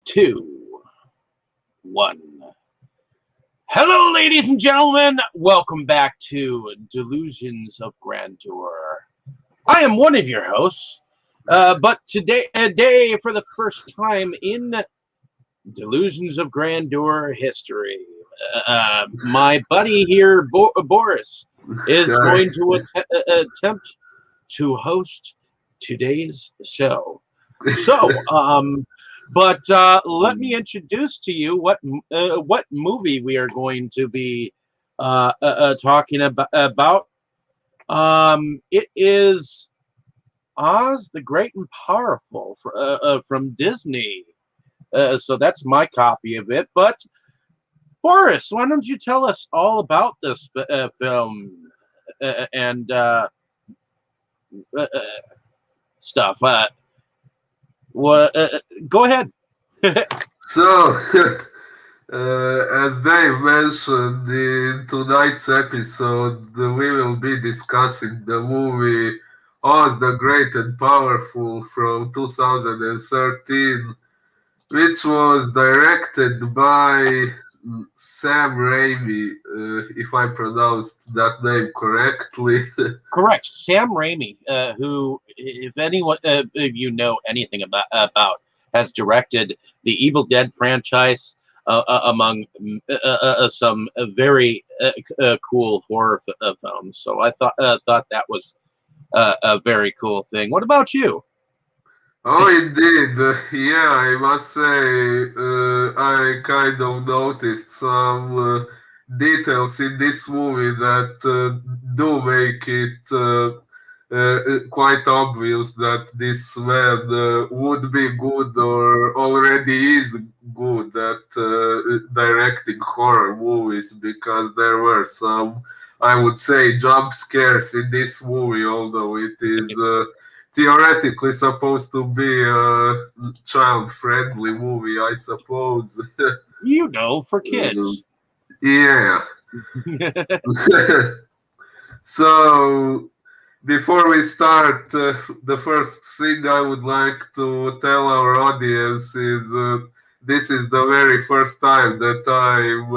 two, one. Hello, ladies and gentlemen. Welcome back to Delusions of Grandeur. I am one of your hosts, but today, for the first time in Delusions of Grandeur history, my buddy here, Boris, is going to attempt to host today's show. So, but let me introduce to you what movie we are going to be talking about. It is Oz the Great and Powerful from Disney. So that's my copy of it. But Boris, why don't you tell us all about this film and stuff? Go ahead. So, as Dave mentioned in tonight's episode, we will be discussing the movie Oz the Great and Powerful from 2013, which was directed by Sam Raimi, if I pronounced that name correctly. Correct, Sam Raimi, who, if anyone, if you know anything about, has directed the Evil Dead franchise, among some very cool horror films. So I thought that was a very cool thing. What about you? Oh, indeed. Yeah, I must say, I kind of noticed some details in this movie that do make it quite obvious that this man would be good or already is good at directing horror movies, because there were some, I would say, jump scares in this movie, although it is theoretically supposed to be a child-friendly movie, I suppose. For kids. Yeah. So, before we start, the first thing I would like to tell our audience is this is the very first time that I'm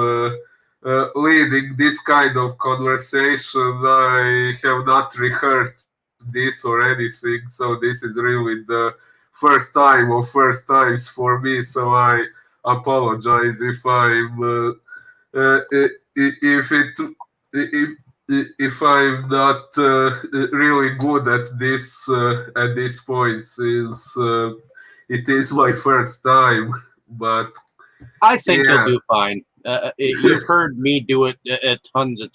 leading this kind of conversation. I have not rehearsed this or anything, so this is really the first time or first times for me. So I apologize if if I'm not really good at this point, since it is my first time. But I think yeah. you'll do fine. You've heard me do it tons of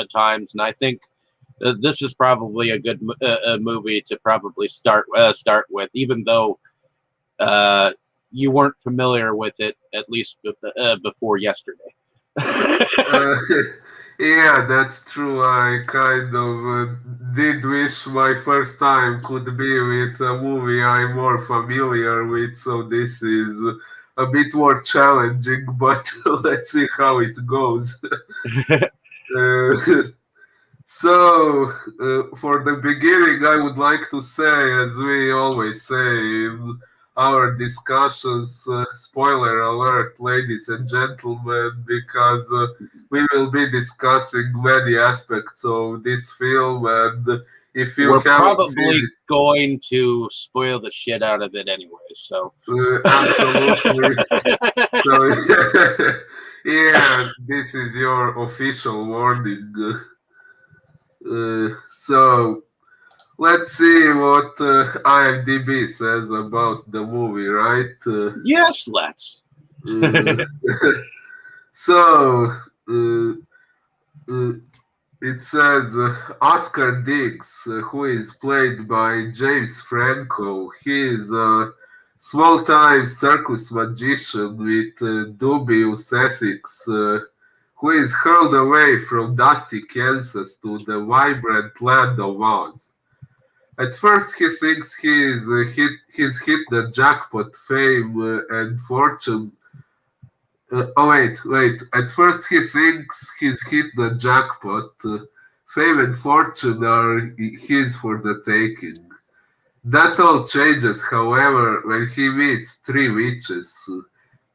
times, and I think this is probably a good movie to probably start with, even though you weren't familiar with it, at least before yesterday. Yeah, that's true. I kind of did wish my first time could be with a movie I'm more familiar with, so this is a bit more challenging, but let's see how it goes. So, for the beginning, I would like to say, as we always say in our discussions, spoiler alert, ladies and gentlemen, because we will be discussing many aspects of this film, and if you We're haven't seen probably it, going to spoil the shit out of it anyway. So absolutely. So, yeah, this is your official warning. So let's see what IMDb says about the movie, right? yes, let's. Uh, so uh, uh, it says Oscar Diggs, who is played by James Franco. He is a small-time circus magician with dubious ethics, who is hurled away from dusty Kansas to the vibrant land of Oz. At first, he thinks he's hit the jackpot, fame and fortune. Wait. At first, he thinks he's hit the jackpot. Fame and fortune are his for the taking. That all changes, however, when he meets three witches.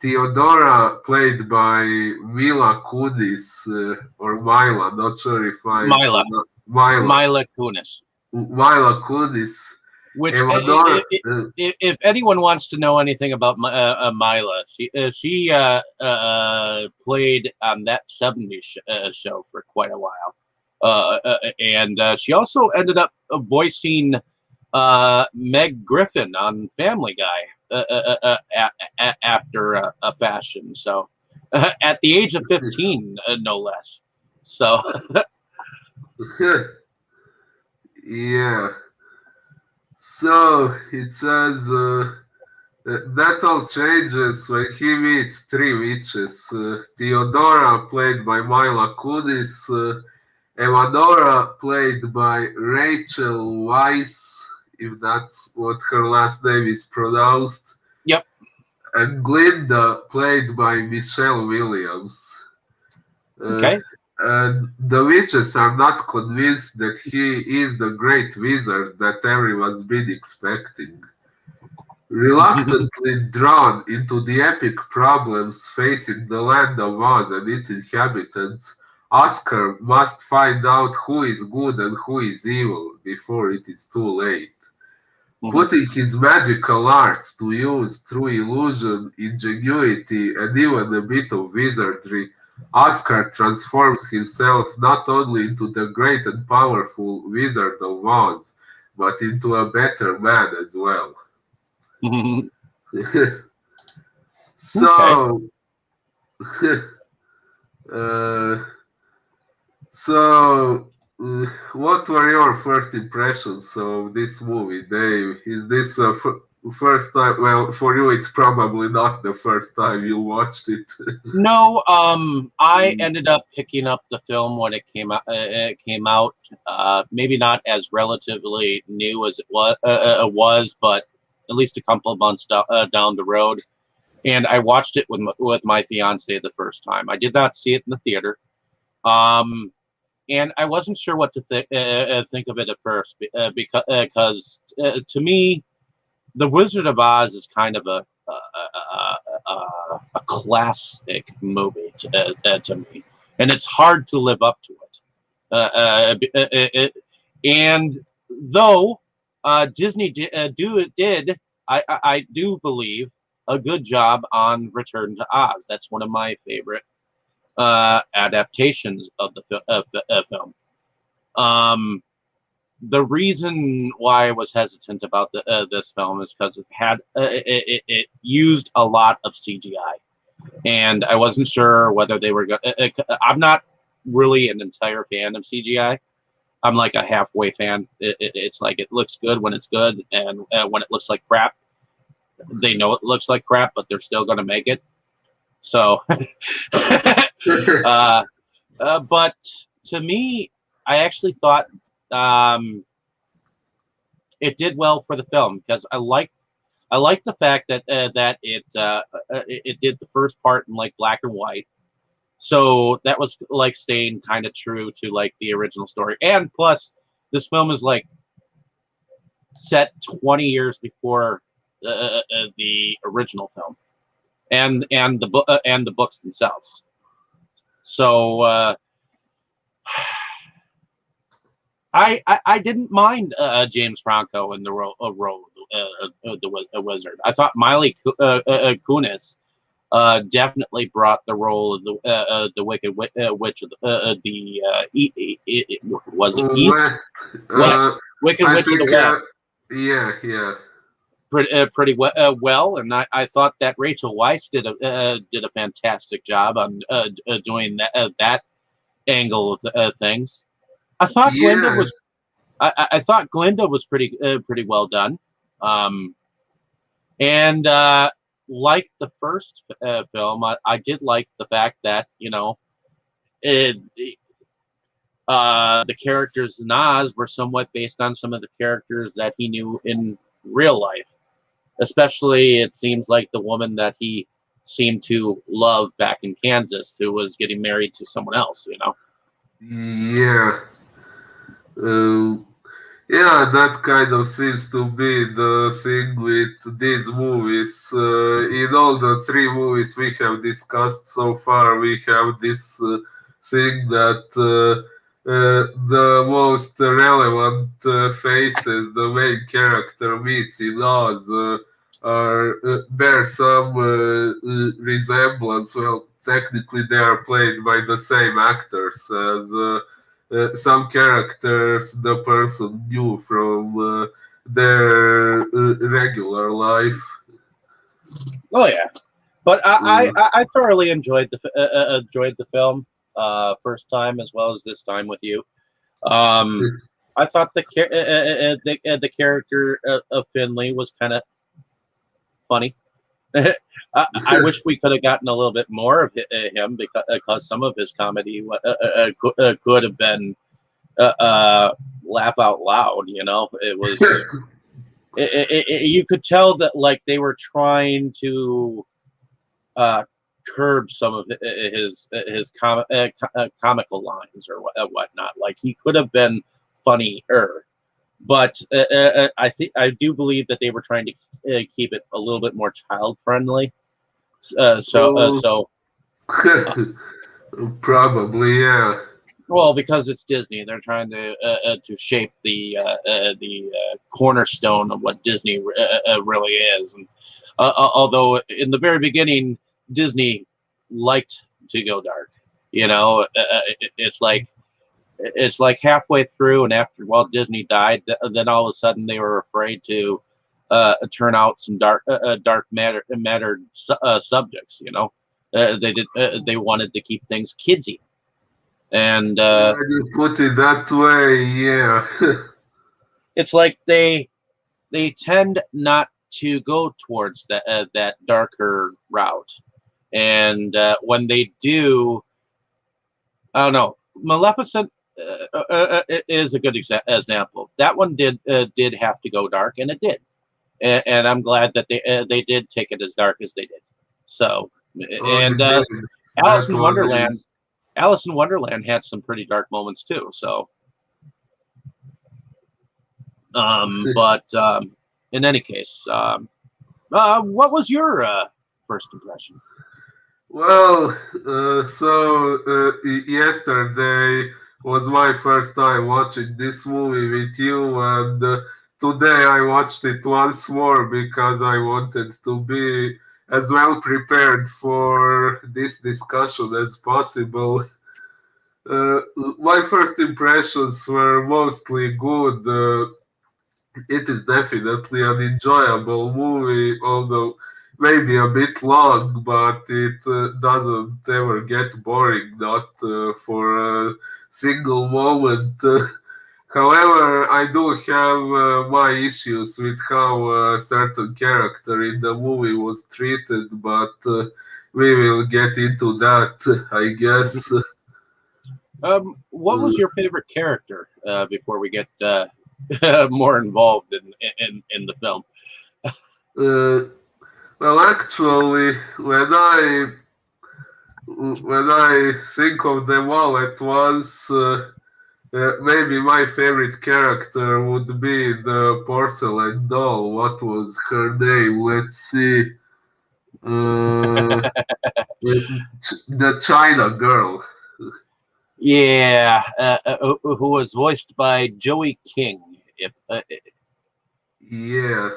Theodora, played by Mila Kunis, or Mila, not sure if I Mila. pronounce Mila. Mila Kunis. Mila Kunis. Which, Evador, if anyone wants to know anything about Mila, she played on that '70s show for quite a while, and she also ended up voicing Meg Griffin on Family Guy after a fashion. So, at the age of 15, no less. So, yeah. So it says that all changes when he meets three witches. Theodora, played by Mila Kunis, Evadora, played by Rachel Weisz, if that's what her last name is pronounced, yep. and Glinda, played by Michelle Williams. Okay. And the witches are not convinced that he is the great wizard that everyone's been expecting. Reluctantly drawn into the epic problems facing the land of Oz and its inhabitants, Oscar must find out who is good and who is evil before it is too late. Putting his magical arts to use through illusion, ingenuity, and even a bit of wizardry, Oscar transforms himself not only into the great and powerful Wizard of Oz, but into a better man as well. So, uh, so, what were your first impressions of this movie, Dave? Is this first time? Well, for you, it's probably not the first time you watched it. No, I ended up picking up the film when it came out. Maybe not as relatively new as it was, but at least a couple of months down the road. And I watched it with my fiance the first time. I did not see it in the theater, and I wasn't sure what to think of it at first because to me, The Wizard of Oz is kind of a classic movie to me, and it's hard to live up to it. And though Disney did, I do believe, a good job on Return to Oz. That's one of my favorite adaptations of the film. The reason why I was hesitant about this film is because it used a lot of CGI, and I wasn't sure whether they were. I'm not really an entire fan of CGI. I'm like a halfway fan. It's like it looks good when it's good, and when it looks like crap, they know it looks like crap, but they're still going to make it. So, but to me, I actually thought it did well for the film because I like the fact that it did the first part in like black and white, so that was like staying kind of true to like the original story. And plus, this film is like set 20 years before the original film, and the books themselves. So I didn't mind James Franco in the role of the wizard. I thought Miley Kunis definitely brought the role of the Wicked Witch of was it East? West. Wicked I Witch of think, the West. yeah. Pretty well, and I thought that Rachel Weisz did a fantastic job on doing that angle of things. I thought Glinda was. I thought Glinda was pretty well done, and like the first film, I did like the fact that the characters in Oz were somewhat based on some of the characters that he knew in real life. Especially, it seems like the woman that he seemed to love back in Kansas, who was getting married to someone else. Yeah. Yeah, that kind of seems to be the thing with these movies. In all the three movies we have discussed so far, we have this thing that the most relevant faces the main character meets in Oz are bear some resemblance. Well, technically, they are played by the same actors as. Some characters the person knew from their regular life. Oh yeah, but Uh, I thoroughly enjoyed the film first time as well as this time with you. Um, I thought the character of Finley was kind of funny. I wish we could have gotten a little bit more of him because some of his comedy could have been laugh out loud. You know, it was you could tell that like they were trying to uh, curb some of his comical lines or whatnot. Like he could have been funnier, but I think I do believe that they were trying to keep it a little bit more child friendly. oh, So probably, yeah. well, because it's Disney, they're trying to shape the cornerstone of what Disney really is. And although in the very beginning, Disney liked to go dark, you know, it's like halfway through, and after Walt Disney died, then all of a sudden they were afraid to turn out some dark matter subjects. You know, they wanted to keep things kidsy, and When you put it that way, yeah. it's like they tend not to go towards that darker route, and when they do, I don't know. Maleficent is a good example. That one did have to go dark, and it did, and I'm glad that they did take it as dark as they did. So, Oh, and it did. Alice That in one Wonderland, is. Alice in Wonderland had some pretty dark moments too. So, but in any case, what was your first impression? Well, yesterday was my first time watching this movie with you, and today I watched it once more because I wanted to be as well prepared for this discussion as possible. Uh, my first impressions were mostly good. It is definitely an enjoyable movie, although maybe a bit long, but it doesn't ever get boring, not for a single moment. However, I do have my issues with how a certain character in the movie was treated, but we will get into that, I guess. What was your favorite character before we get more involved in the film? Uh, well, actually, when I think of them all at once, maybe my favorite character would be the porcelain doll. What was her name? Let's see. Uh, the China girl. Yeah, who was voiced by Joey King. If Yeah,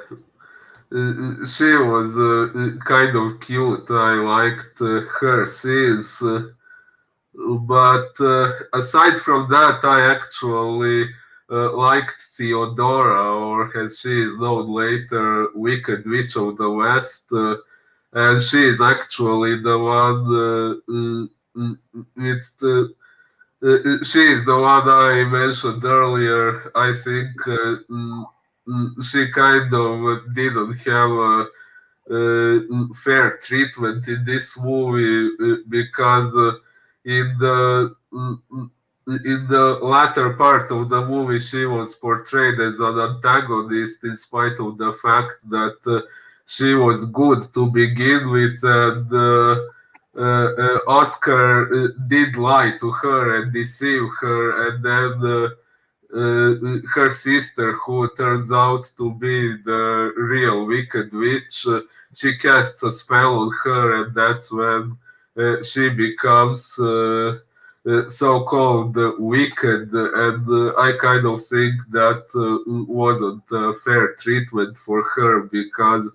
she was kind of cute. I liked her scenes. But aside from that, I actually liked Theodora, or as she is known later, Wicked Witch of the West. And she is actually the one with. She is the one I mentioned earlier. I think she kind of didn't have a fair treatment in this movie because in the latter part of the movie she was portrayed as an antagonist in spite of the fact that she was good to begin with, and Oscar did lie to her and deceive her, and then her sister, who turns out to be the real Wicked Witch, she casts a spell on her, and that's when she becomes so-called wicked. And I kind of think that wasn't fair treatment for her because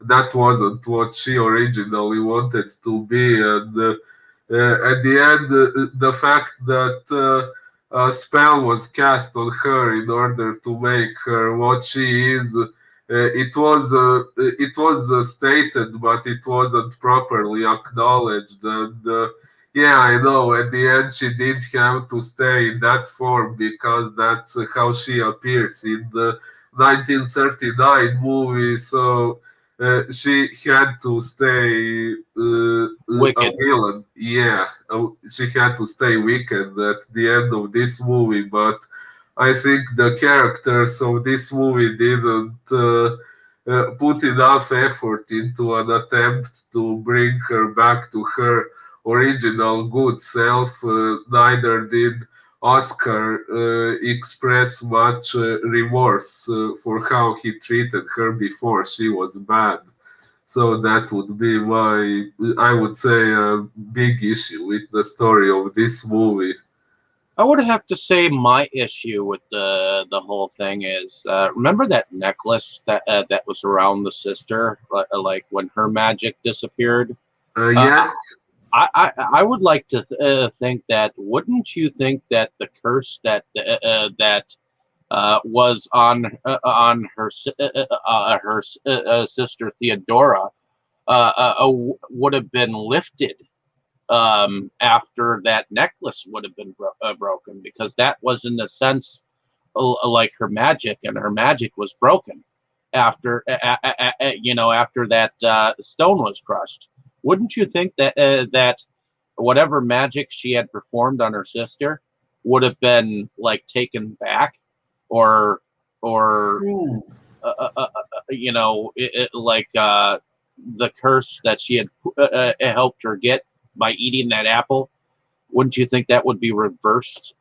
that wasn't what she originally wanted to be. And at the end, the fact that a spell was cast on her in order to make her what she is. It was stated, but it wasn't properly acknowledged. And yeah, I know. At the end, she did have to stay in that form because that's how she appears in the 1939 movie. So she had to stay a Wicked. villain. Yeah, she had to stay wicked at the end of this movie. But I think the characters of this movie didn't put enough effort into an attempt to bring her back to her original good self. Neither did Oscar express much remorse for how he treated her before she was bad. So that would be my, I would say, a big issue with the story of this movie. I would have to say my issue with the whole thing is remember that necklace that was around the sister, like when her magic disappeared. Uh, Yes, I would like to think that wouldn't you think that the curse that was on her sister Theodora would have been lifted after that necklace would have been broken, because that was in a sense like her magic, and her magic was broken after after that stone was crushed. Wouldn't you think that that whatever magic she had performed on her sister would have been like taken back, or true. like the curse that she had helped her get by eating that apple? Wouldn't you think that would be reversed,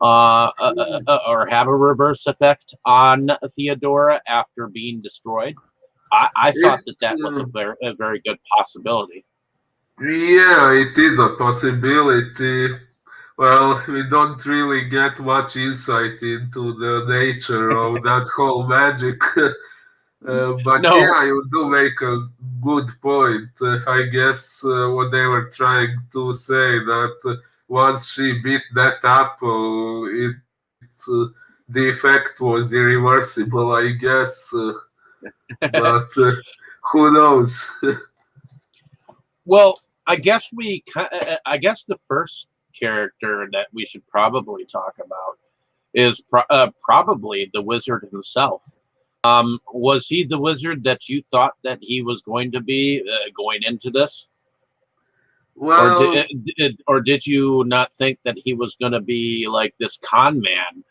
or have a reverse effect on Theodora after being destroyed? I thought that It's that was a very good possibility. yeah, it is a possibility. Well, we don't really get much insight into the nature of that whole magic. But No, yeah, you do make a good point. I guess what they were trying to say that once she beat that apple, the effect was irreversible, I guess. But who knows? well, I guess the first character that we should probably talk about is probably the wizard himself. Was he the wizard that you thought that he was going to be going into this, or Well, did you not think that he was going to be like this con man?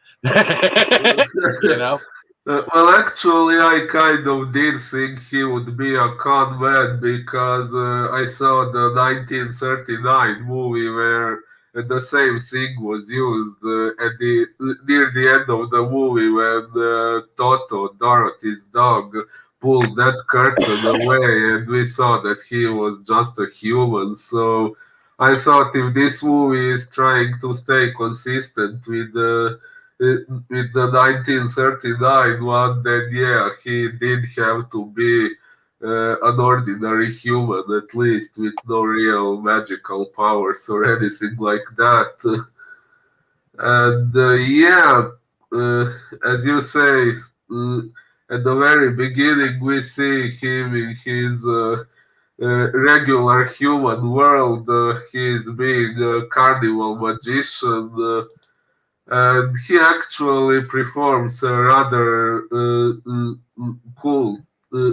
you know, well, actually, I kind of did think he would be a con man because I saw the 1939 movie where the same thing was used at the near the end of the movie when Toto, Dorothy's dog, pulled that curtain away, and we saw that he was just a human. So I thought if this movie is trying to stay consistent with the 1939 one, then yeah, he did have to be an ordinary human, at least with no real magical powers or anything like that. And yeah, uh, as you say, uh, at the very beginning, we see him in his regular human world. He's being a carnival magician. And he actually performs a rather cool, uh,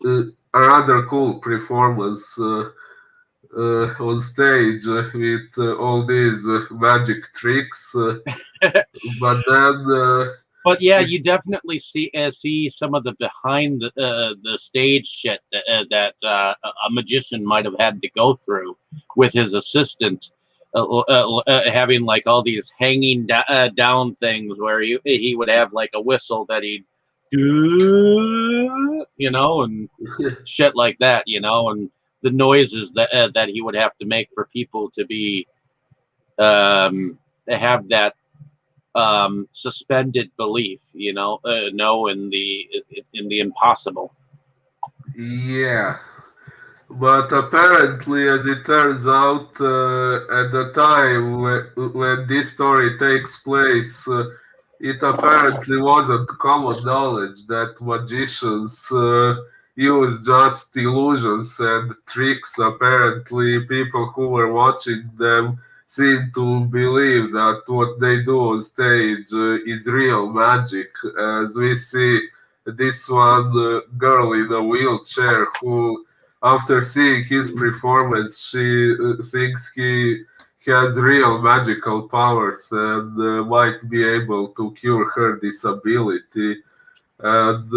uh, a rather cool performance on stage with all these magic tricks. But then, but yeah, it, you definitely see some of the behind the stage shit that a magician might have had to go through with his assistant. having like all these hanging down things where he would have like a whistle that he'd do, and shit like that, and the noises that he would have to make for people to be have that suspended belief, no in the impossible. Yeah. But apparently, as it turns out, at the time when this story takes place, it apparently wasn't common knowledge that magicians use just illusions and tricks. Apparently, people who were watching them seem to believe that what they do on stage is real magic, as we see this one girl in a wheelchair who, after seeing his performance, she thinks he has real magical powers and might be able to cure her disability. And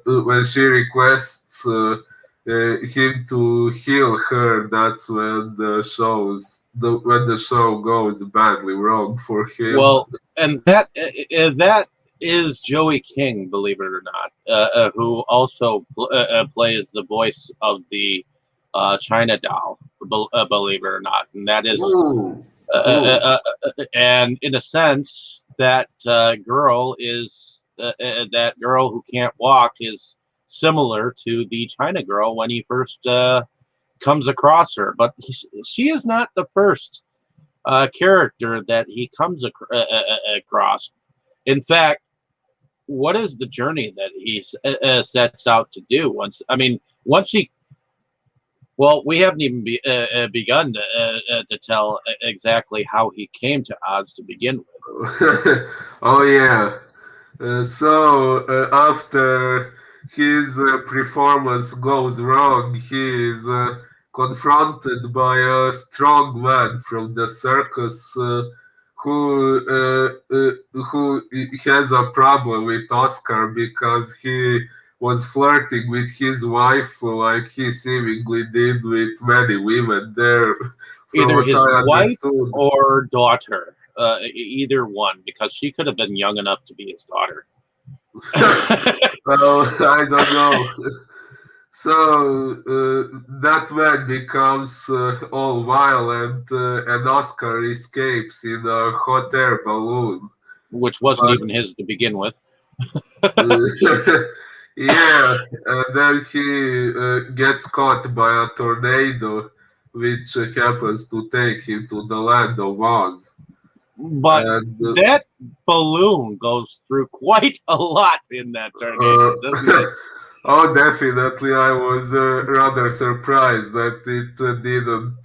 when she requests him to heal her, that's when when the show goes badly wrong for him. Well, and that is Joey King, believe it or not, who also plays the voice of the China doll, believe it or not, and that is, Ooh, cool. and in a sense, that girl is that girl who can't walk is similar to the China girl when he first comes across her, but she is not the first character that he comes across. In fact, what is the journey that he sets out to do? Once he, well, we haven't even begun to tell exactly how he came to Oz to begin with. Oh yeah. After his performance goes wrong, he is confronted by a strong man from the circus who has a problem with Oscar because he was flirting with his wife like he seemingly did with many women there, from Either what his I wife understood. or daughter, either one, because she could have been young enough to be his daughter. Well, I don't know. So that man becomes all violent, and Oscar escapes in a hot air balloon. Which wasn't But even his to begin with. yeah, and then he gets caught by a tornado, which happens to take him to the land of Oz. But And that balloon goes through quite a lot in that uh, tornado, doesn't it? oh, definitely. I was rather surprised that it didn't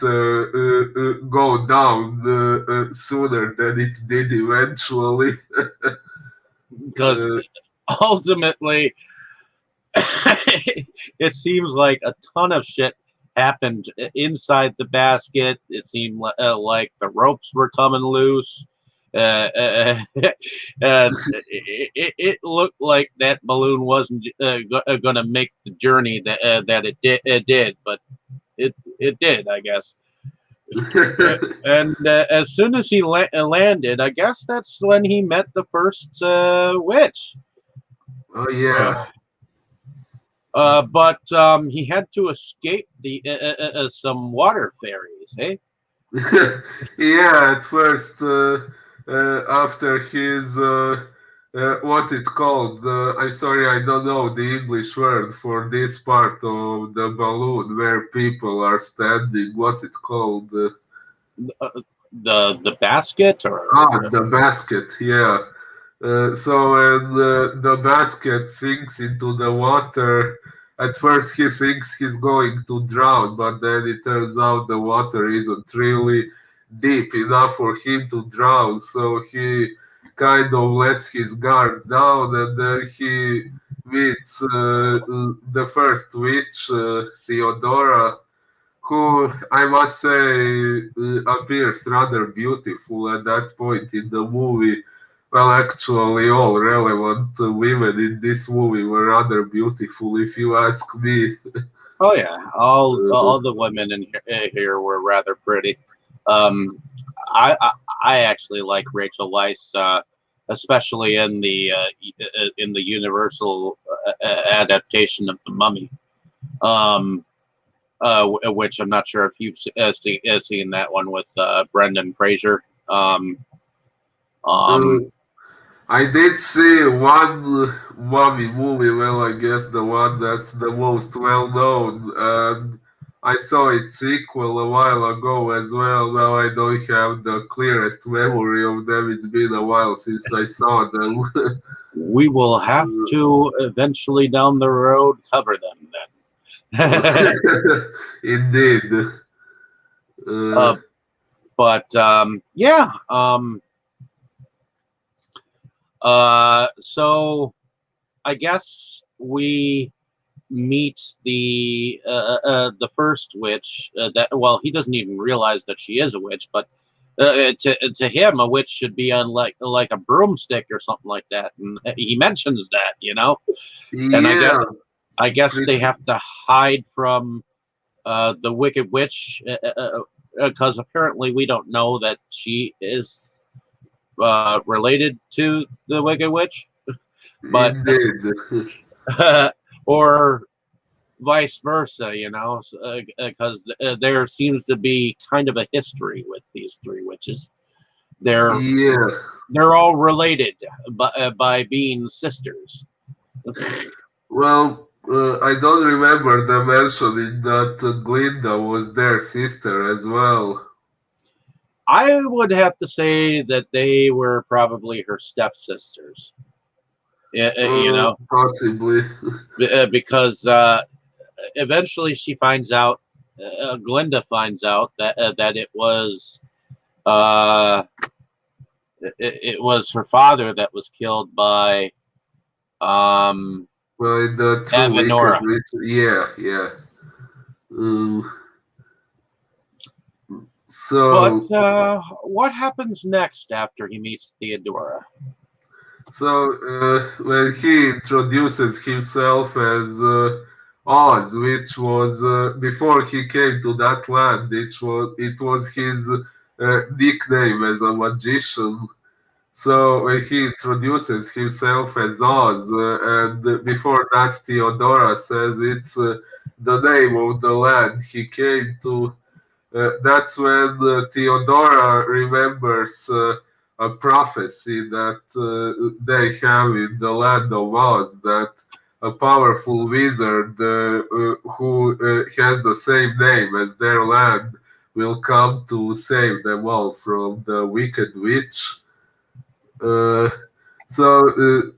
go down sooner than it did eventually. Because Uh, ultimately, it seems like a ton of shit happened inside the basket. It seemed like the ropes were coming loose. And it looked like that balloon wasn't going to make the journey that it did, but it did, I guess. And as soon as he landed, I guess that's when he met the first witch. oh, yeah. But he had to escape the some water fairies. Hey, Yeah, at first, after his, what's it called? I'm sorry, I don't know the English word for this part of the balloon where people are standing. What's it called? the basket The basket, yeah. So when the basket sinks into the water, at first he thinks he's going to drown, but then it turns out the water isn't really deep enough for him to drown. So he kind of lets his guard down, and then he meets the first witch, Theodora, who I must say appears rather beautiful at that point in the movie. Well, actually, all relevant women in this movie were rather beautiful, if you ask me. oh yeah, all Uh, all the women in here were rather pretty. Um, I actually like Rachel Weisz, especially in the Universal adaptation of The Mummy, um, which I'm not sure if you've seen that one with Brendan Fraser. Um, Uh, I did see one mummy movie, well, I guess the one that's the most well known, and I saw its sequel a while ago as well. Now I don't have the clearest memory of them. It's been a while since I saw them. we will have to eventually down the road cover them then. Indeed. Uh, uh, but yeah. So I guess we meet the first witch. That well, he doesn't even realize that she is a witch, but to him, a witch should be on like a broomstick or something like that, and he mentions that, and yeah, I guess they pretty. have to hide from the Wicked Witch because apparently we don't know that she is related to the Wicked Witch, but Indeed. or vice versa, because there seems to be kind of a history with these three witches. They're Yeah. they're all related by being sisters. Well, I don't remember them mentioning that Glinda was their sister as well. I would have to say that they were probably her stepsisters. Possibly. Because eventually she finds out. Glinda finds out that uh, it was her father that was killed by um, Well, in the True Wicked Avenora. Witch. Yeah, yeah. Um, But so, what happens next after he meets Theodora? when he introduces himself as Oz, which was before he came to that land, it was his nickname as a magician. So when he introduces himself as Oz, and before that Theodora says it's the name of the land he came to, that's when Theodora remembers a prophecy that they have in the land of Oz, that a powerful wizard who has the same name as their land will come to save them all from the wicked witch. Uh, so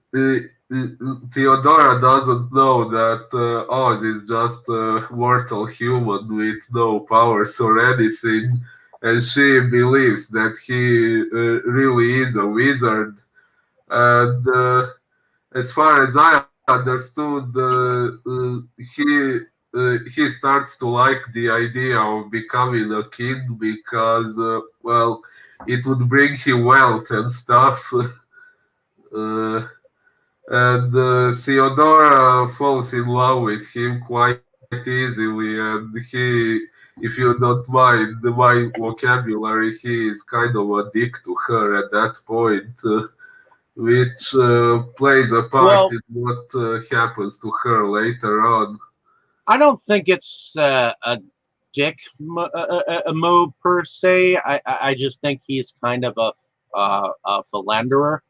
Theodora doesn't know that Oz is just a mortal human with no powers or anything, and she believes that he really is a wizard. And as far as I understood, he starts to like the idea of becoming a king because, well, it would bring him wealth and stuff. Uh, and Theodora falls in love with him quite easily, and if you don't mind my vocabulary, he is kind of a dick to her at that point, which plays a part Well, in what happens to her later on. I don't think it's a dick a move per se. I just think he's kind of a philanderer.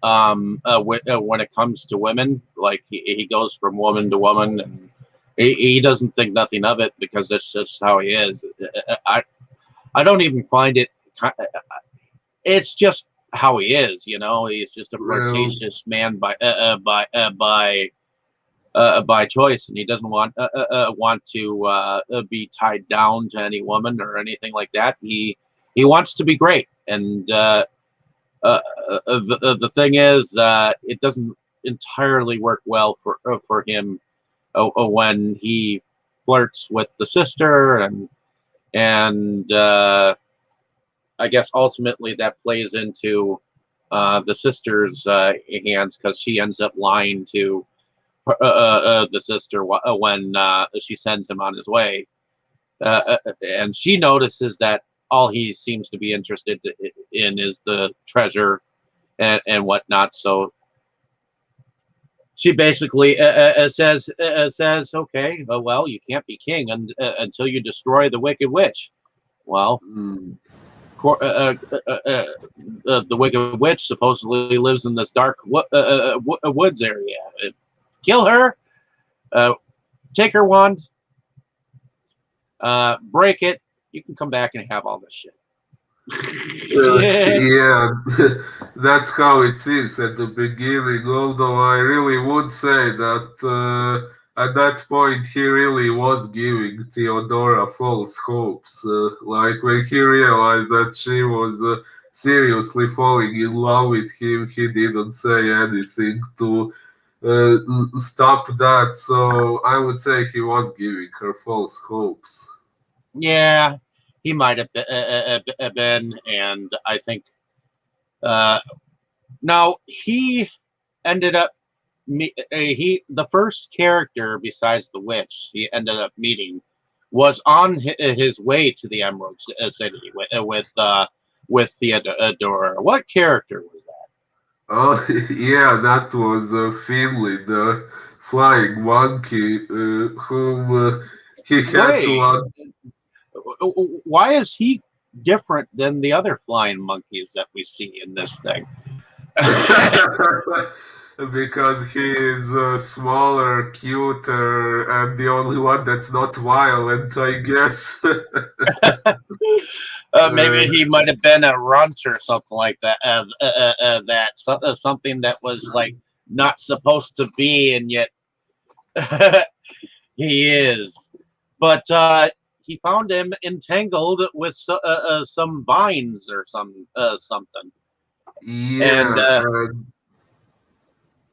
When it comes to women, like he goes from woman to woman, and he doesn't think nothing of it because that's just how he is. I don't even find it. It's just how he is. He's just a Well, flirtatious man by choice, and he doesn't want to be tied down to any woman or anything like that. He wants to be great, and the thing is, it doesn't entirely work well for him when he flirts with the sister, and I guess ultimately that plays into the sister's hands because she ends up lying to the sister when she sends him on his way, and she notices that all he seems to be interested in is the treasure and whatnot. So she basically says, okay, well, you can't be king until you destroy the Wicked Witch. Well, Mm. the Wicked Witch supposedly lives in this dark woods area. Kill her, uh, take her wand, break it. You can come back and have all this shit. Yeah. Yeah, that's how it seems at the beginning. Although I really would say that at that point he really was giving Theodora false hopes. Like when he realized that she was seriously falling in love with him, he didn't say anything to stop that. So I would say he was giving her false hopes. Yeah, he might have been, and I think uh, now he ended up he the first character besides the witch he ended up meeting was on his way to the Emerald City with Theodora. What character was that? Oh, yeah, that was Finley, the flying monkey, whom he had to. Wait, why is he different than the other flying monkeys that we see in this thing? Because he is smaller, cuter, and the only one that's not violent, I guess. Maybe uh, he might have been a runt or something like that. Something that was like not supposed to be, and yet he is. But he found him entangled with some vines or something, and yeah,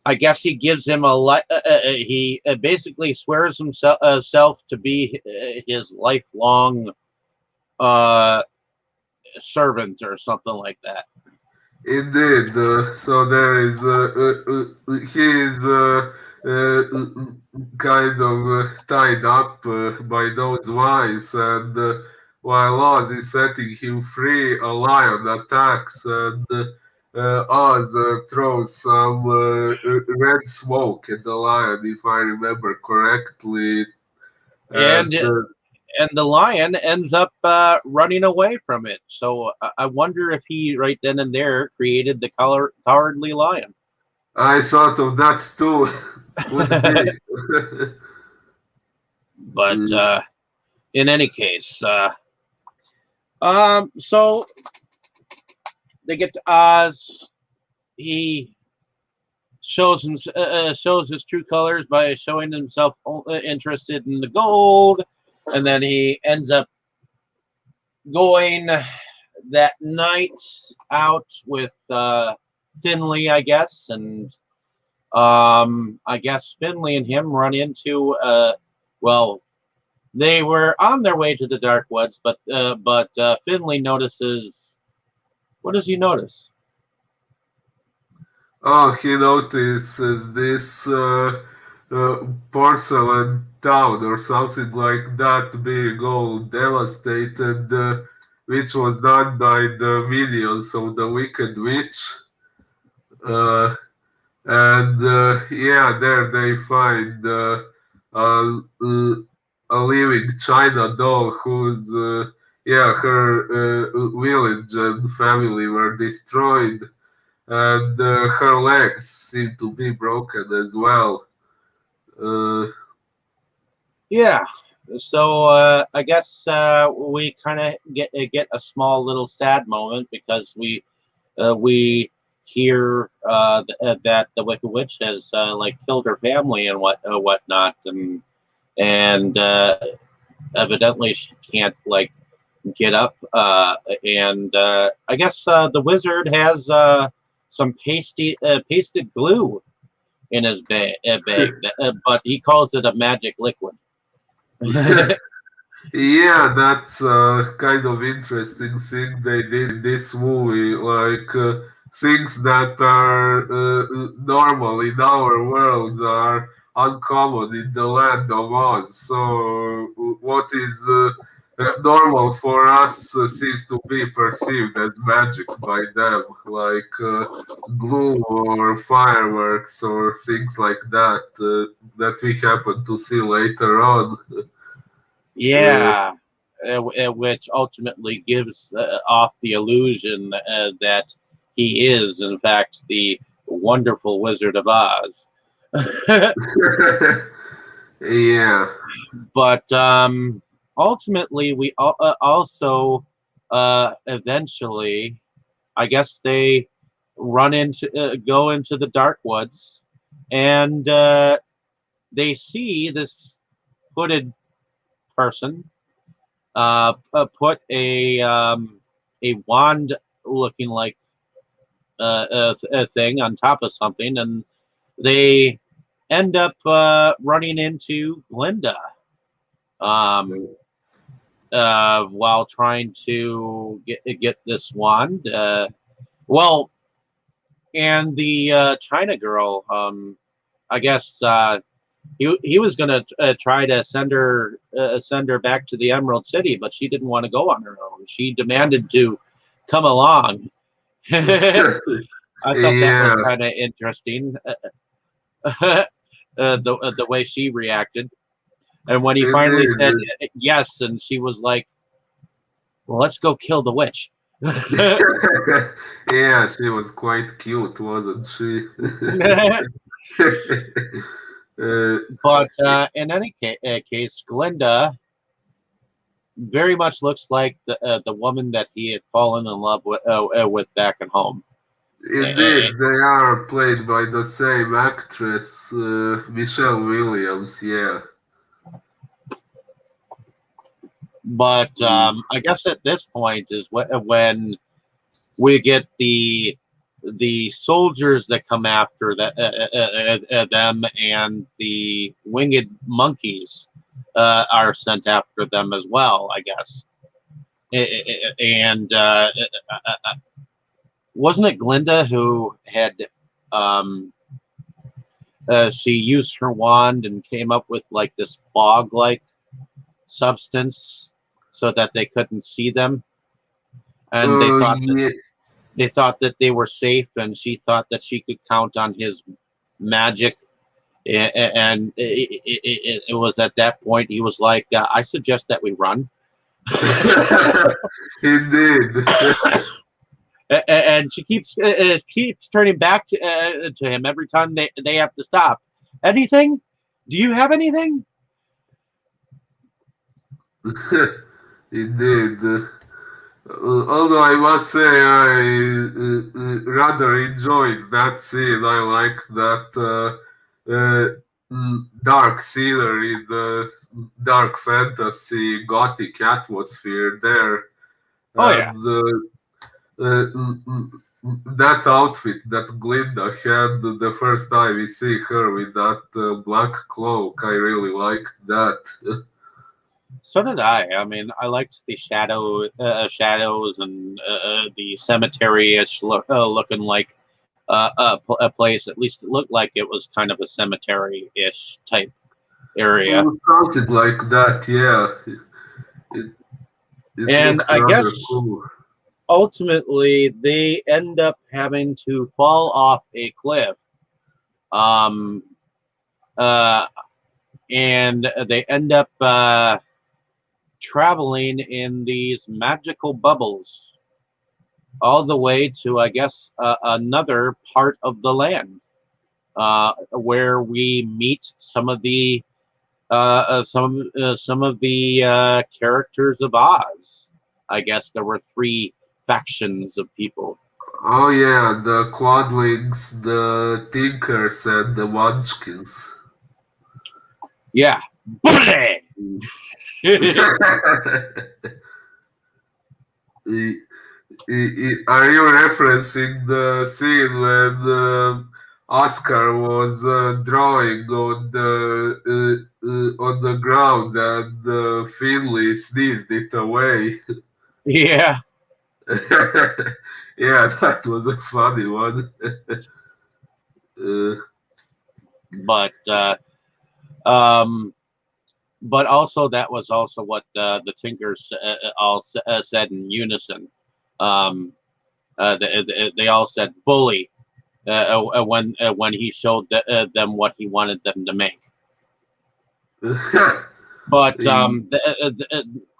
I guess he gives him he basically swears himself self to be his lifelong uh, servant or something like that. indeed. So there is he is kind of tied up by those vines, and while Oz is setting him free, a lion attacks, and Oz throws some red smoke at the lion, if I remember correctly, And and the lion ends up running away from it. So I wonder if he right then and there created the cowardly lion. I thought of that too. Could be. But in any case, so they get to Oz. He shows his true colors by showing himself interested in the gold, and then he ends up going that night out with Finley, I guess, and I guess Finley and him run into well, they were on their way to the dark woods, but Finley notices. What does he notice? Oh, he notices this porcelain town or something like that being all devastated, which was done by the minions of the Wicked Witch. Uh, and yeah, there they find a living China doll whose yeah, her village and family were destroyed, and her legs seem to be broken as well. Uh, Yeah. So I guess we kind of get a small little sad moment because we hear that the Wicked Witch has like killed her family and whatnot, and evidently she can't like get up. And I guess the wizard has some pasted glue in his bag, but he calls it a magic liquid. yeah, that's a kind of interesting thing they did in this movie. Like things that are normal in our world are uncommon in the land of Oz. So, what is normal for us seems to be perceived as magic by them, like glue or fireworks or things like that that we happen to see later on. Uh, Yeah, which ultimately gives off the illusion that he is, in fact, the wonderful Wizard of Oz. yeah, But ultimately, we also eventually, I guess they go into the dark woods, and they see this hooded person put a wand looking like a thing on top of something, and they end up running into Glinda um, while trying to get this wand. Well, and the China girl, I guess he was gonna try to send her back to the Emerald City, but she didn't want to go on her own. She demanded to come along. I thought that was yeah, kind of interesting, the way she reacted. And when he finally said indeed. yes, and she was like, "Well, let's go kill the witch." Yeah, she was quite cute, wasn't she? uh, But in any case, Glinda very much looks like the woman that he had fallen in love with back at home. Indeed, they are played by the same actress, Michelle Williams. Yeah. But Mm. I guess at this point is when we get the soldiers that come after them, and the winged monkeys are sent after them as well, I guess. And wasn't it Glinda who had um, she used her wand and came up with like this fog-like substance so that they couldn't see them, and Yeah. they thought that they were safe, and she thought that she could count on his magic. And it was at that point he was like, I suggest that we run. Indeed. And she keeps turning back to him every time they have to stop. Anything? Do you have anything? Indeed. Although I must say I rather enjoyed that scene. I like that dark scenery, the dark fantasy, gothic atmosphere there, Oh yeah. and that outfit that Glinda had the first time we see her with that black cloak. I really liked that. So did I. I mean, I liked the shadows, and the cemetery-ish looking like a place. At least it looked like it was kind of a cemetery-ish type area. Something like that, yeah. It, it And looked I guess rather cool. ultimately they end up having to fall off a cliff. Um, uh, and they end up traveling in these magical bubbles all the way to, I guess, another part of the land where we meet some of the characters of Oz. I guess there were three factions of people. Oh yeah, the Quadlings, the Tinkers, and the Munchkins. Yeah. Bully! Are you referencing the scene when Oscar was drawing on the ground and Finley sneezed it away? Yeah. Yeah, that was a funny one. uh, But um, but also that was also what the Tinkers all said in unison. Um, they all said bully when he showed them what he wanted them to make. But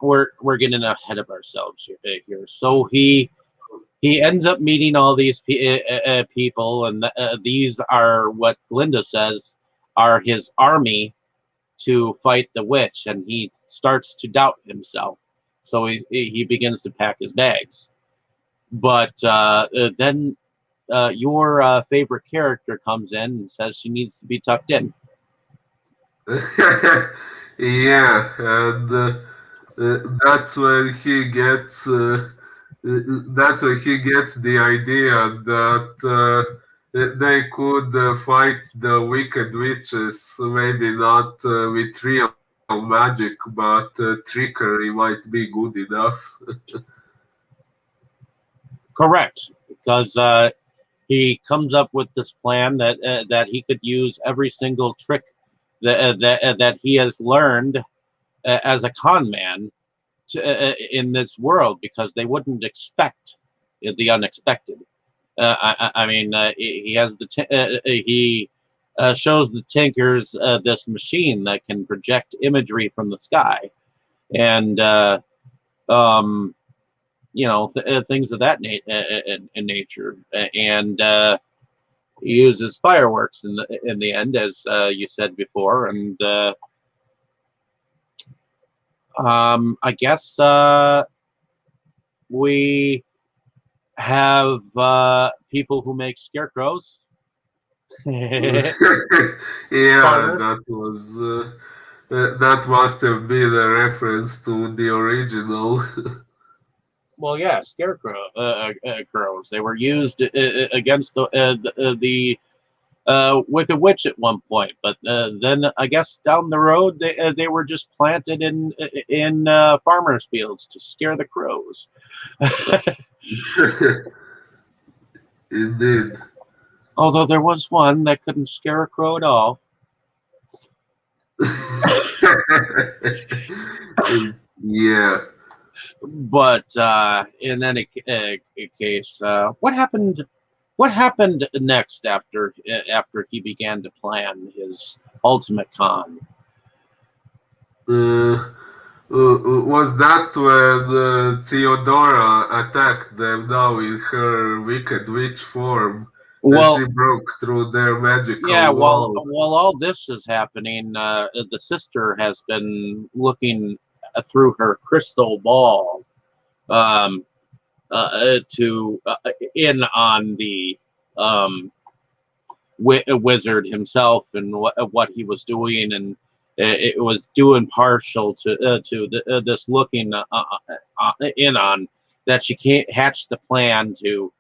we're getting ahead of ourselves here. So he ends up meeting all these people, and these are what Glinda says are his army to fight the witch, and he starts to doubt himself. So he begins to pack his bags. But then your favorite character comes in and says she needs to be tucked in. Yeah, and that's when he gets that's when he gets the idea that they could fight the wicked witches, maybe not with real magic, but trickery might be good enough. Correct, because he comes up with this plan that he could use every single trick that he has learned as a con man in this world, because they wouldn't expect the unexpected. I mean, he has he shows the Tinkers this machine that can project imagery from the sky, and um, things of that in nature, and he uses fireworks in the end, as you said before, and I guess we have people who make scarecrows. Yeah, Farmers. that must have been a reference to the original. Well, yeah, crows. They were used against the Wicked Witch at one point, but then I guess down the road they were just planted in farmers' fields to scare the crows. Indeed. Although there was one that couldn't scare a crow at all. Yeah. But in any case, what happened? What happened next after he began to plan his ultimate con? Uh, was that when Theodora attacked them now in her wicked witch form and Well, she broke through their yeah. magical While wall? while all this is happening, the sister has been looking through her crystal ball um, to in on the um, wizard himself and what he was doing, and it was due in partial to this looking in on that she can't hatch the plan to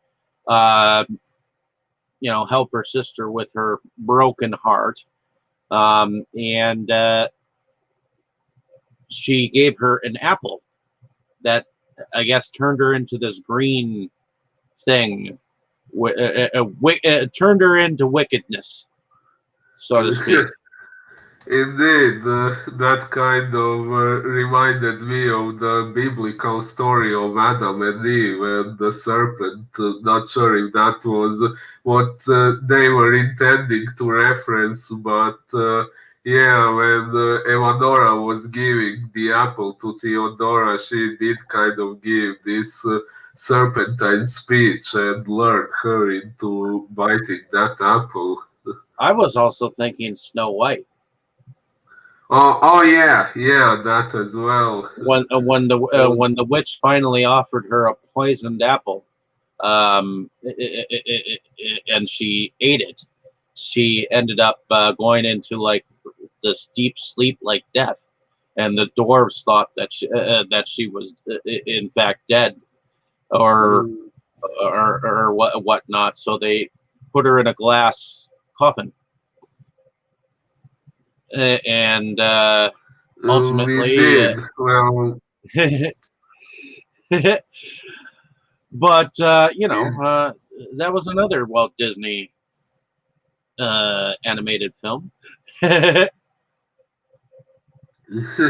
uh, help her sister with her broken heart, and she gave her an apple that I guess turned her into this green thing. Turned her into wickedness, so to speak. Indeed, that kind of reminded me of the biblical story of Adam and Eve and the serpent. Not sure if that was what they were intending to reference, but yeah, when Evanora was giving the apple to Theodora, she did kind of give this serpentine speech and lured her into biting that apple. I was also thinking Snow White Oh yeah, yeah, that as well. when the witch finally offered her a poisoned apple, and she ate it. She ended up going into like this deep sleep, like death, and the dwarves thought that she was in fact dead, or Mm, or whatnot. So they put her in a glass coffin, and we ultimately. did. Well, But yeah, that was another Walt Disney animated film. That's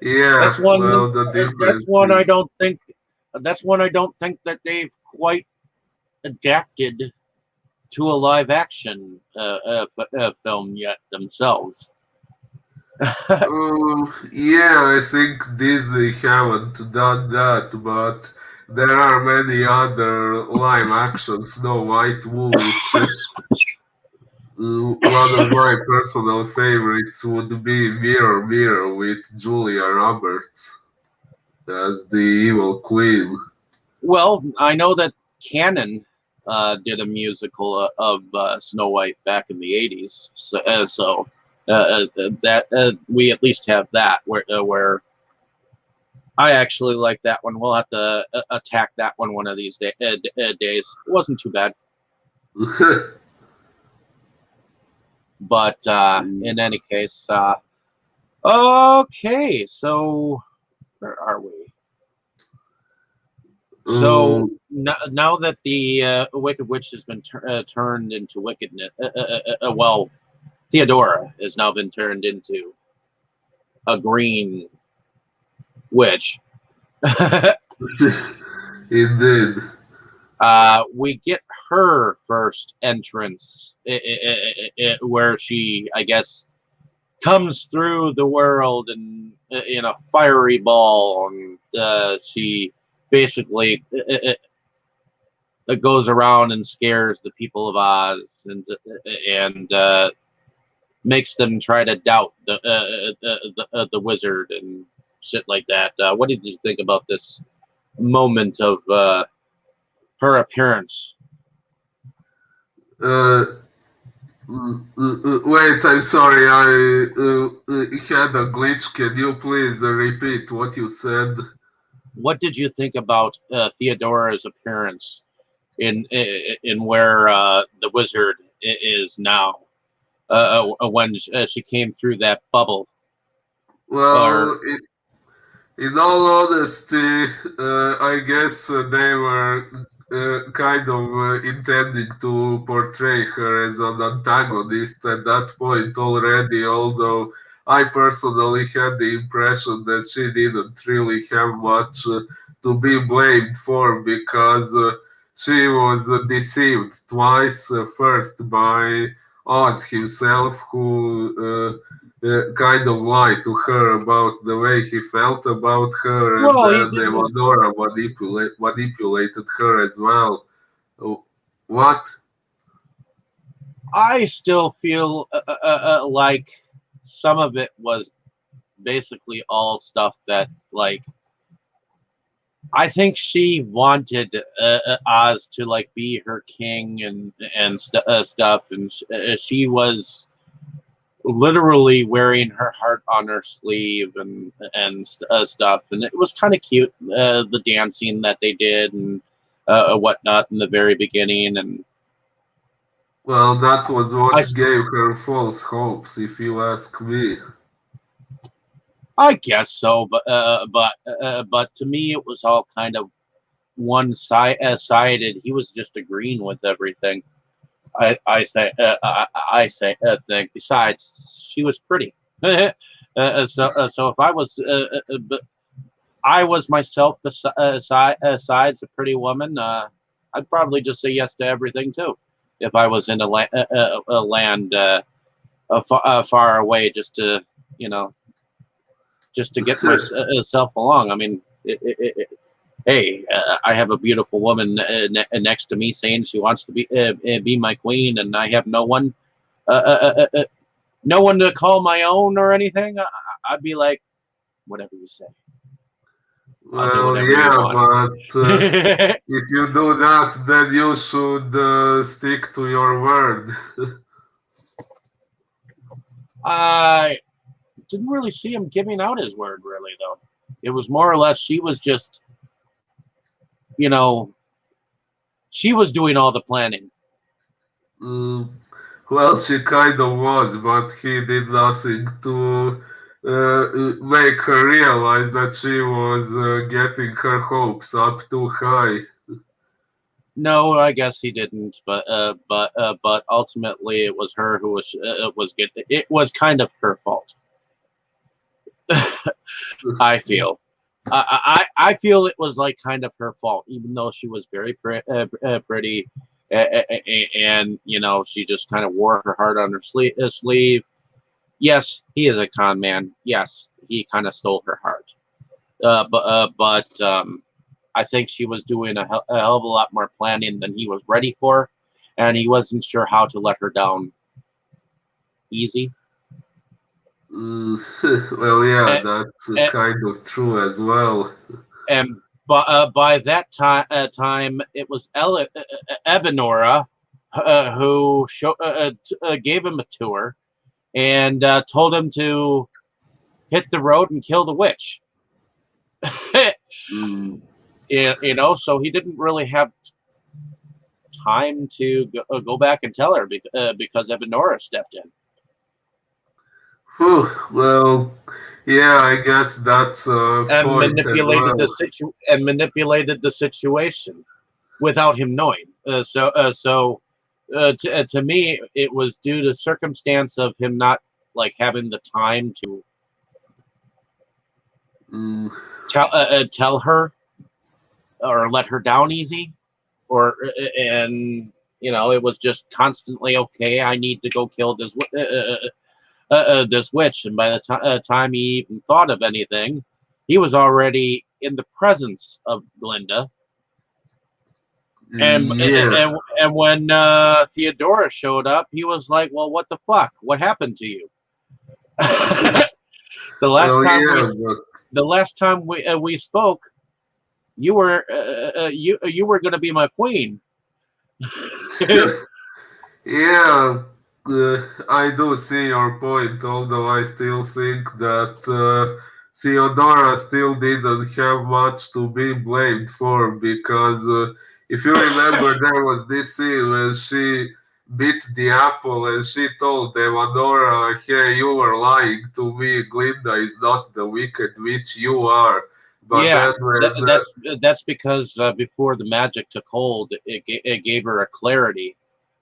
Yeah, one. well, the That's difference one I is. don't think. That's one I don't think that they've quite adapted to a live action film yet themselves. Yeah, I think Disney haven't done that, but there are many other live action Snow White movies. One of my personal favorites would be Mirror Mirror with Julia Roberts as the evil queen. Well, I know that Canon did a musical of Snow White back in the '80s, so that we at least have that where I actually like that one. We'll have to attack that one of these days. It wasn't too bad, but in any case, okay. So where are we? So Um, now that the Wicked Witch has been turned into wickedness, well, Theodora has now been turned into a green witch. Indeed. We get her first entrance, where she, I guess, comes through the world and in a fiery ball, and she basically goes around and scares the people of Oz and makes them try to doubt the wizard and shit like that. What did you think about this moment of her appearance? Uh, Wait, I'm sorry, I had a glitch. Can you please repeat what you said? What did you think about Theodora's appearance in where the wizard is now? When she came through that bubble, or Well, in all honesty, I guess they were kind of intending to portray her as an antagonist at that point already, although I personally had the impression that she didn't really have much to be blamed for because she was deceived twice. First by Oz himself, who kind of lied to her about the way he felt about her, and well, he then did. Evadora manipulated her as well. What? I still feel like some of it was basically all stuff that like I think she wanted Oz to like be her king and stuff, and she was literally wearing her heart on her sleeve and stuff, and it was kind of cute the dancing that they did and whatnot in the very beginning, and Well, that was I what gave her false hopes, if you ask me. I guess so, but to me it was all kind of one sided. He was just agreeing with everything. I say think. Besides, she was pretty. So if I was I was myself besides a pretty woman, I'd probably just say yes to everything too. If I was in a land far away, just to you know, just to get myself along. I mean, hey, I have a beautiful woman next to me saying she wants to be my queen, and I have uh, uh, uh, uh, no one to call my own or anything. I'd be like, whatever you say. I'll do Well, whatever you yeah, want. but if you do that, then you should stick to your word. I didn't really see him giving out his word, really, though. It was more or less she was just, you know, she was doing all the planning. Mm, well, she kind of was, but he did nothing to make her realize that she was getting her hopes up too high. No, I guess he didn't, but ultimately it was her who was getting. It was kind of her fault. I feel. I feel it was like kind of her fault, even though she was very pretty, and she just kind of wore her heart on her sleeve. Yes, he is a con man. Yes, he kind of stole her heart. But I think she was doing a hell of a lot more planning than he was ready for, and he wasn't sure how to let her down easy. Well, yeah, And, that's kind of true as well. and by that time, it was Ebenora who gave him a tour and told him to hit the road and kill the witch. Mm. So he didn't really have time to go back and tell her because Ebenora stepped in. Whew, well, yeah, I guess that's a And point as manipulated well. the situation without him knowing. To me, it was due to circumstance of him not like having the time to Mm. tell her or let her down easy, or and it was just constantly okay. I need to go kill this witch, and by the time he even thought of anything, he was already in the presence of Glinda. And Yeah. and when Theodora showed up, he was like, "Well, what the fuck? What happened to you?" the last Well, time we yeah, but the last time we spoke, you were you were going to be my queen. yeah, I do see your point, although I still think that Theodora still didn't have much to be blamed for because if you remember, there was this scene when she bit the apple and she told Theodora, hey, you were lying to me, Glinda is not the wicked witch, you are. But Yeah, then when that's because before the magic took hold, it gave her a clarity.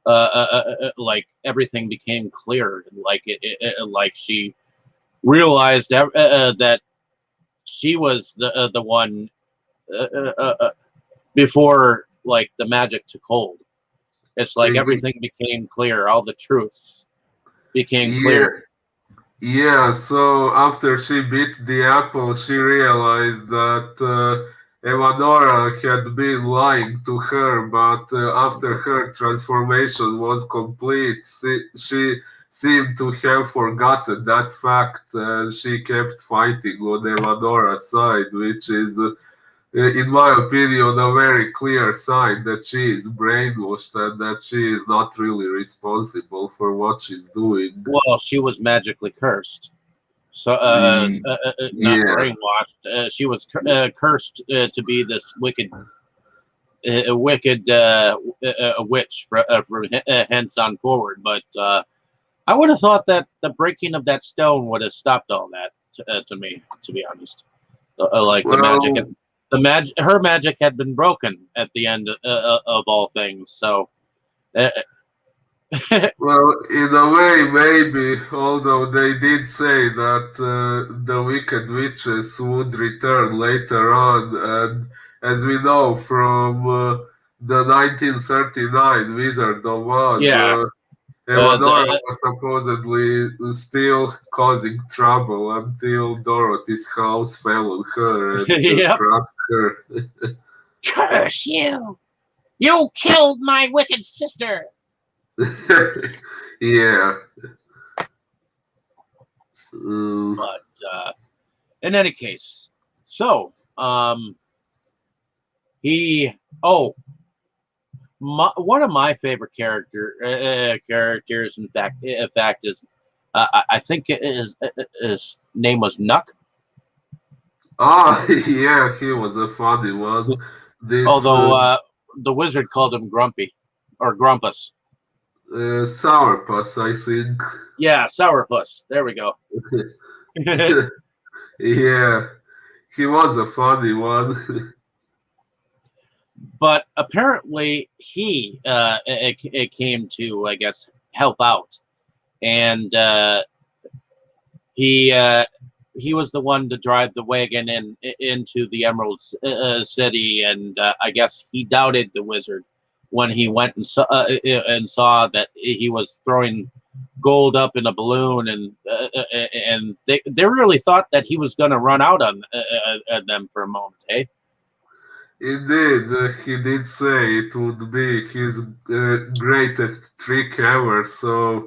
Like everything became clear, like like she realized that she was the one before like the magic took hold. It's like everything became clear, all the truths became yeah, clear. yeah, so after she bit the apple, she realized that Evanora had been lying to her, but after her transformation was complete, she seemed to have forgotten that fact and she kept fighting on Evanora's side, which is, in my opinion, a very clear sign that she is brainwashed and that she is not really responsible for what she's doing. Well, she was magically cursed. So, Mm, not yeah. brainwashed. She was cursed to be this wicked witch from hence on forward. But I would have thought that the breaking of that stone would have stopped all that. To me, to be honest, like Well, her magic had been broken at the end of all things. So, uh, well, in a way, maybe, although they did say that the wicked witches would return later on, and as we know from the 1939 Wizard of Oz, yeah, Evanora the, was supposedly still causing trouble until Dorothy's house fell on her and yep. trapped her. Curse you! You killed my wicked sister. Yeah. Mm. But in any case, so he one of my favorite characters in fact is I think his name was Nuck, Ah, yeah, he was a funny one. This although the wizard called him Grumpy or Grumpus. Sourpuss, I think. Yeah, Sourpuss. There we go. Yeah, he was a funny one. But apparently he it came to, I guess, help out, and he he was the one to drive the wagon into the Emerald City, and I guess he doubted the wizard when he went and saw that he was throwing gold up in a balloon, and they really thought that he was going to run out on them for a moment. Hey, Indeed, he did say it would be his greatest trick ever, so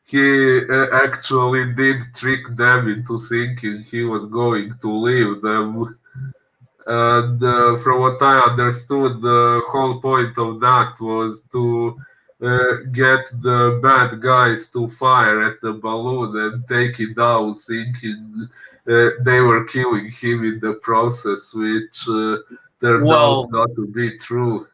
he actually did trick them into thinking he was going to leave them. And from what I understood, the whole point of that was to get the bad guys to fire at the balloon and take it down, thinking they were killing him in the process, which turned out well, not to be true.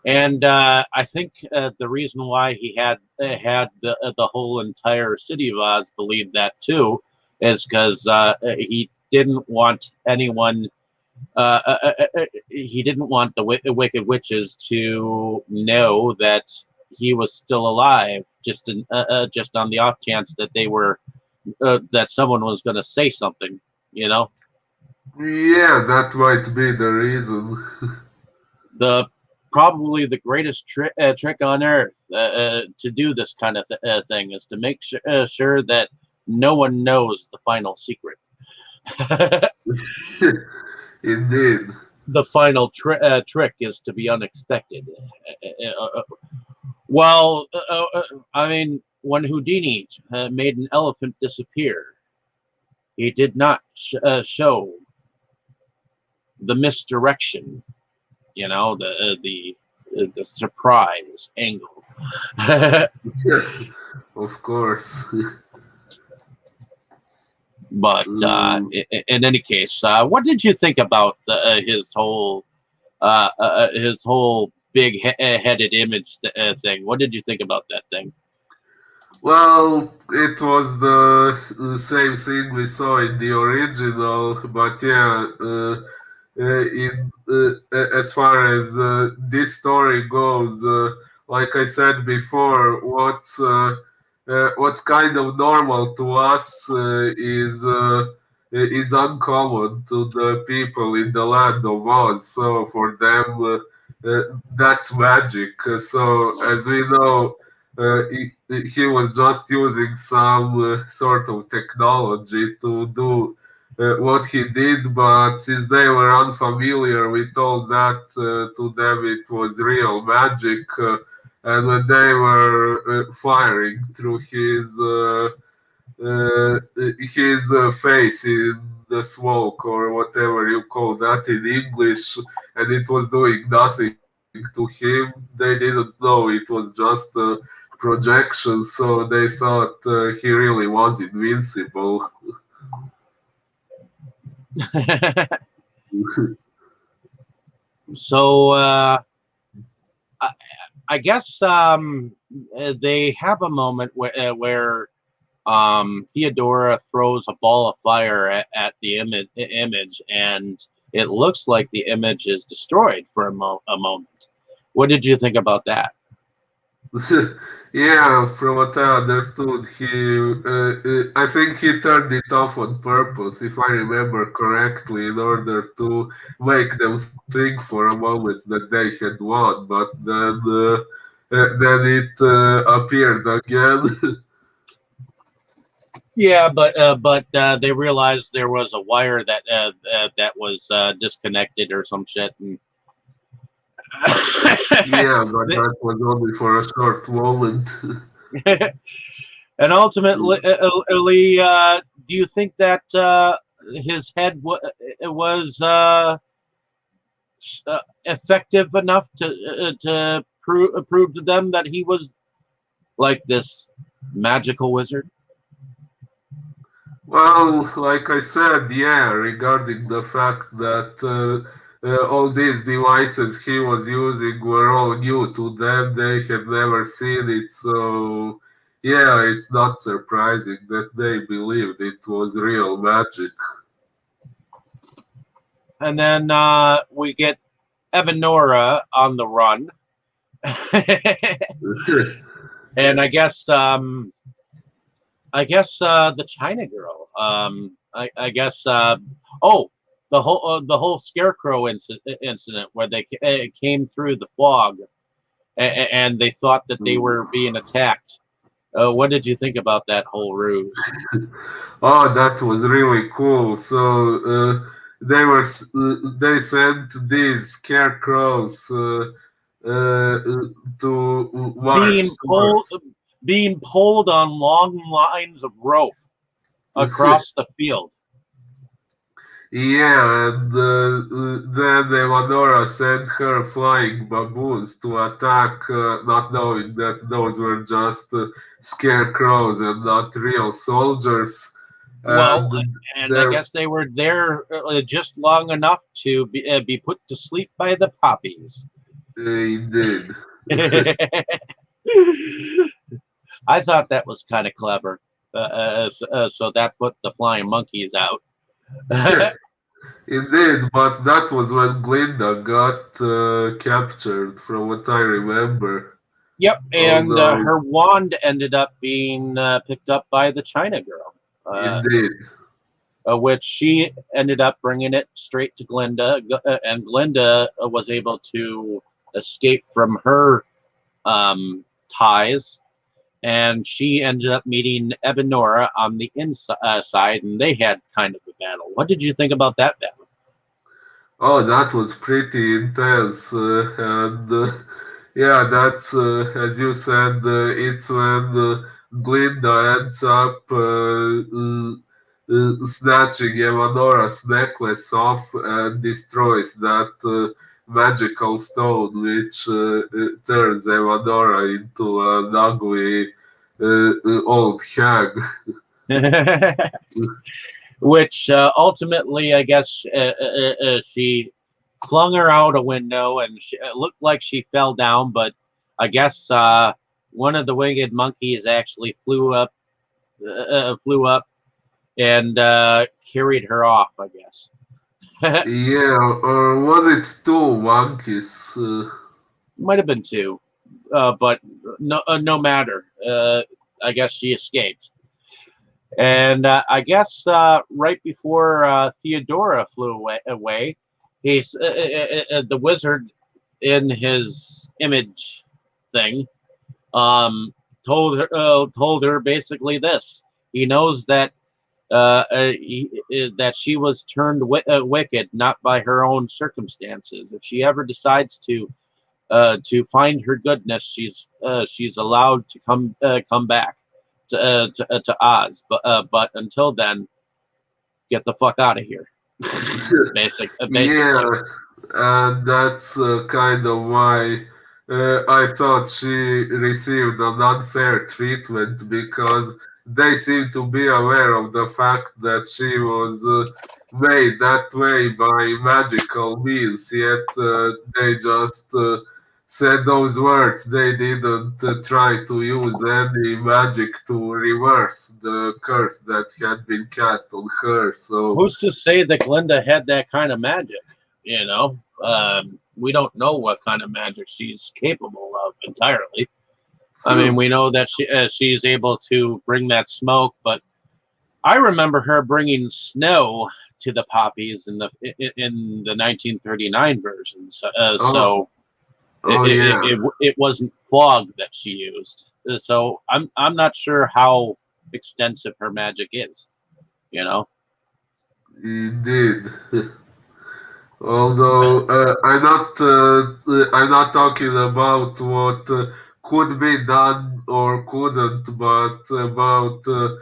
and I think the reason why he had the whole entire city of Oz believe that too is because he didn't want anyone. He didn't want the wicked witches to know that he was still alive, just on the off chance that they were that someone was going to say something. You know, Yeah, that might be the reason. the probably the greatest trick on earth to do this kind of thing is to make sure that no one knows the final secret. Indeed. The final trick is to be unexpected. Well, I mean, when Houdini made an elephant disappear, he did not show the misdirection. You know, the surprise angle. Of course. But Mm. in any case, what did you think about his whole big-headed image thing? What did you think about that thing? Well, it was the same thing we saw in the original, but yeah, as far as this story goes, like I said before, what's kind of normal to us is uncommon to the people in the land of Oz. So for them, that's magic. So as we know. He was just using some sort of technology to do what he did, but since they were unfamiliar with all that, to them it was real magic. And when they were firing through his face in the smoke or whatever you call that in English, and it was doing nothing to him. They didn't know it was just a projection, so they thought he really was invincible. So I, I guess they have a moment where Theodora throws a ball of fire at the image, and it looks like the image is destroyed for a moment. What did you think about that? Yeah, from what I understood, I think he turned it off on purpose, if I remember correctly, in order to make them think for a moment that they had won. But then it appeared again. Yeah, but they realized there was a wire that was disconnected or some shit, and Yeah, but that was only for a short moment. and ultimately, do you think that his head was effective enough to prove to them that he was like this magical wizard? Well, like I said, yeah, regarding the fact that all these devices he was using were all new to them, they had never seen it, so yeah, it's not surprising that they believed it was real magic. And then we get Evanora on the run, and I guess the China girl. I guess. The whole scarecrow incident where they came through the fog and they thought that they were being attacked. What did you think about that whole ruse? Oh, that was really cool. So they sent these scarecrows uh, to march Being pulled, towards. being pulled on long lines of rope across the field. Yeah, and then Eleonora sent her flying baboons to attack, not knowing that those were just scarecrows and not real soldiers. Well, And and I they, guess they were there just long enough to be put to sleep by the poppies. they did. I thought that was kind of clever. So that put the flying monkeys out. Indeed, but that was when Glinda got captured, from what I remember. Yep, and Although, her wand ended up being picked up by the China girl, indeed, which she ended up bringing it straight to Glinda, and Glinda was able to escape from her ties, and she ended up meeting Ebenora on the inside, and they had kind of a battle. What did you think about that battle? oh, that was pretty intense, and yeah, that's as you said, it's when Glinda ends up snatching Evanora's necklace off and destroys that magical stone, which turns Evanora into an ugly old hag. Which ultimately, I guess, she flung her out a window, and it looked like she fell down. But I guess one of the winged monkeys actually flew up and carried her off. I guess Yeah, or was it two monkeys? might have been two, but no matter. I guess she escaped. And I guess right before Theodora flew away he's the wizard in his image thing told her basically this. He knows that that she was turned wicked not by her own circumstances. If she ever decides to find her goodness, she's allowed to come back to Oz. But until then, get the fuck out of here. Basically. Yeah, and that's kind of why I thought she received an unfair treatment because they seem to be aware of the fact that she was made that way by magical means, yet they just said those words. They didn't try to use any magic to reverse the curse that had been cast on her. So. Who's to say that Glinda had that kind of magic? You know, we don't know what kind of magic she's capable of entirely. I mean, we know that she's able to bring that smoke, but I remember her bringing snow to the poppies in the 1939 version. Oh, So oh yeah, it wasn't fog that she used. So I'm not sure how extensive her magic is. You know. indeed. Although I'm not talking about what could be done or couldn't, but about the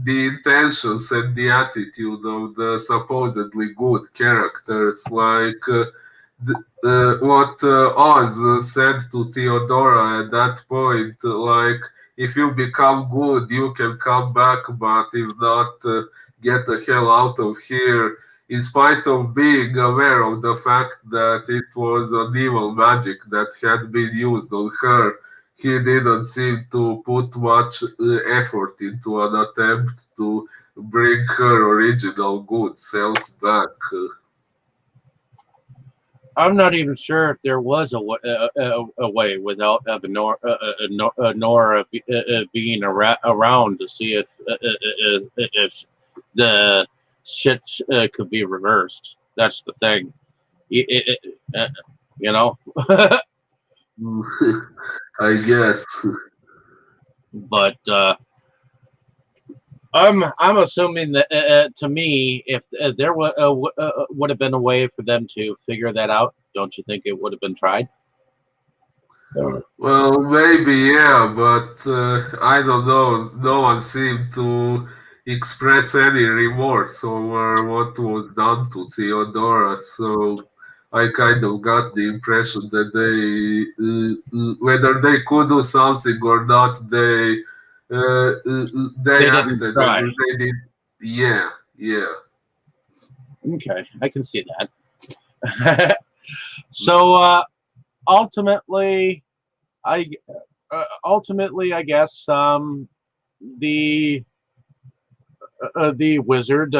intentions and the attitude of the supposedly good characters, like what Oz said to Theodora at that point, like if you become good, you can come back, but if not, get the hell out of here in spite of being aware of the fact that it was an evil magic that had been used on her, he didn't seem to put much effort into an attempt to bring her original good self back. I'm not even sure if there was a way without Nora being around to see if the shit could be reversed. That's the thing. You know. I guess. But I'm assuming that to me, if there would have been a way for them to figure that out, don't you think it would have been tried? Well, maybe, yeah, but I don't know. No one seemed to express any remorse over what was done to Theodora, so I kind of got the impression that whether they could do something or not, they They didn't acted and try. they did. Yeah, yeah. Okay, I can see that. So ultimately, I I guess the the wizard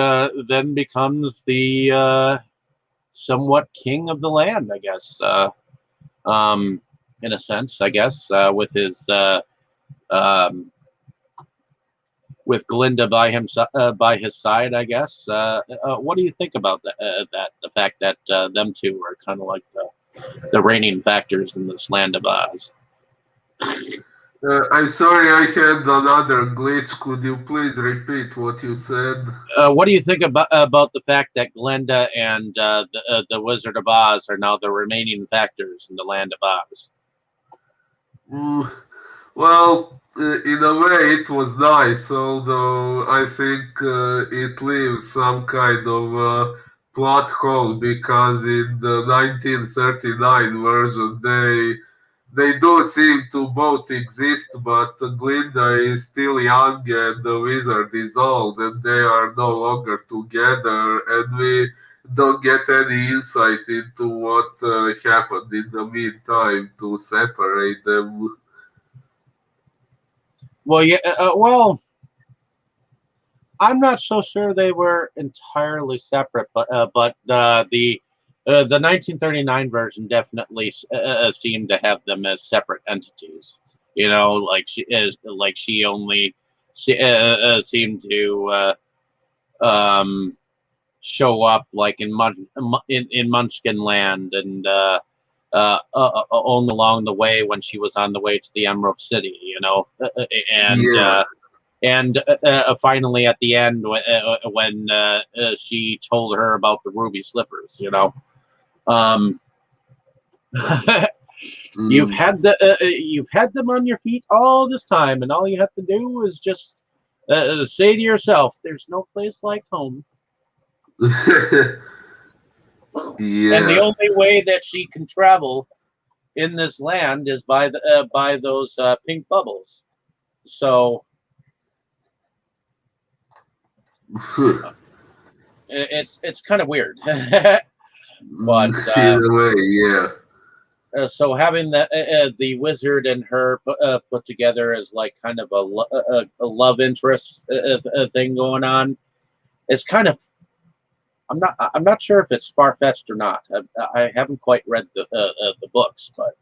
then becomes the somewhat king of the land, I guess. In a sense, I guess, with his um, with Glinda by his side, I guess. What do you think about that? The fact that them two are kind of like the reigning factors in this land of Oz. I'm sorry, I had another glitch. Could you please repeat what you said? What do you think about the fact that Glinda and the Wizard of Oz are now the remaining factors in the land of Oz? Mm, well, in a way, it was nice, although I think it leaves some kind of plot hole because in the 1939 version, they do seem to both exist, but Glinda is still young and the wizard is old, and they are no longer together, and we don't get any insight into what happened in the meantime to separate them. Well, yeah. Well, I'm not so sure they were entirely separate, but the 1939 version definitely seemed to have them as separate entities. You know, like she only seemed to show up like in Munchkin Land and only along the way when she was on the way to the Emerald City. You know, and Yeah. finally at the end when she told her about the ruby slippers, you know. um, Mm. you've had them on your feet all this time, and all you have to do is just say to yourself, "There's no place like home." And the Yeah. only way that she can travel in this land is by those pink bubbles. So it's kind of weird. But In a way, yeah. so having the wizard and her put together as like kind of a love interest thing going on is kind of, I'm not sure if it's far fetched or not. I haven't quite read the books, but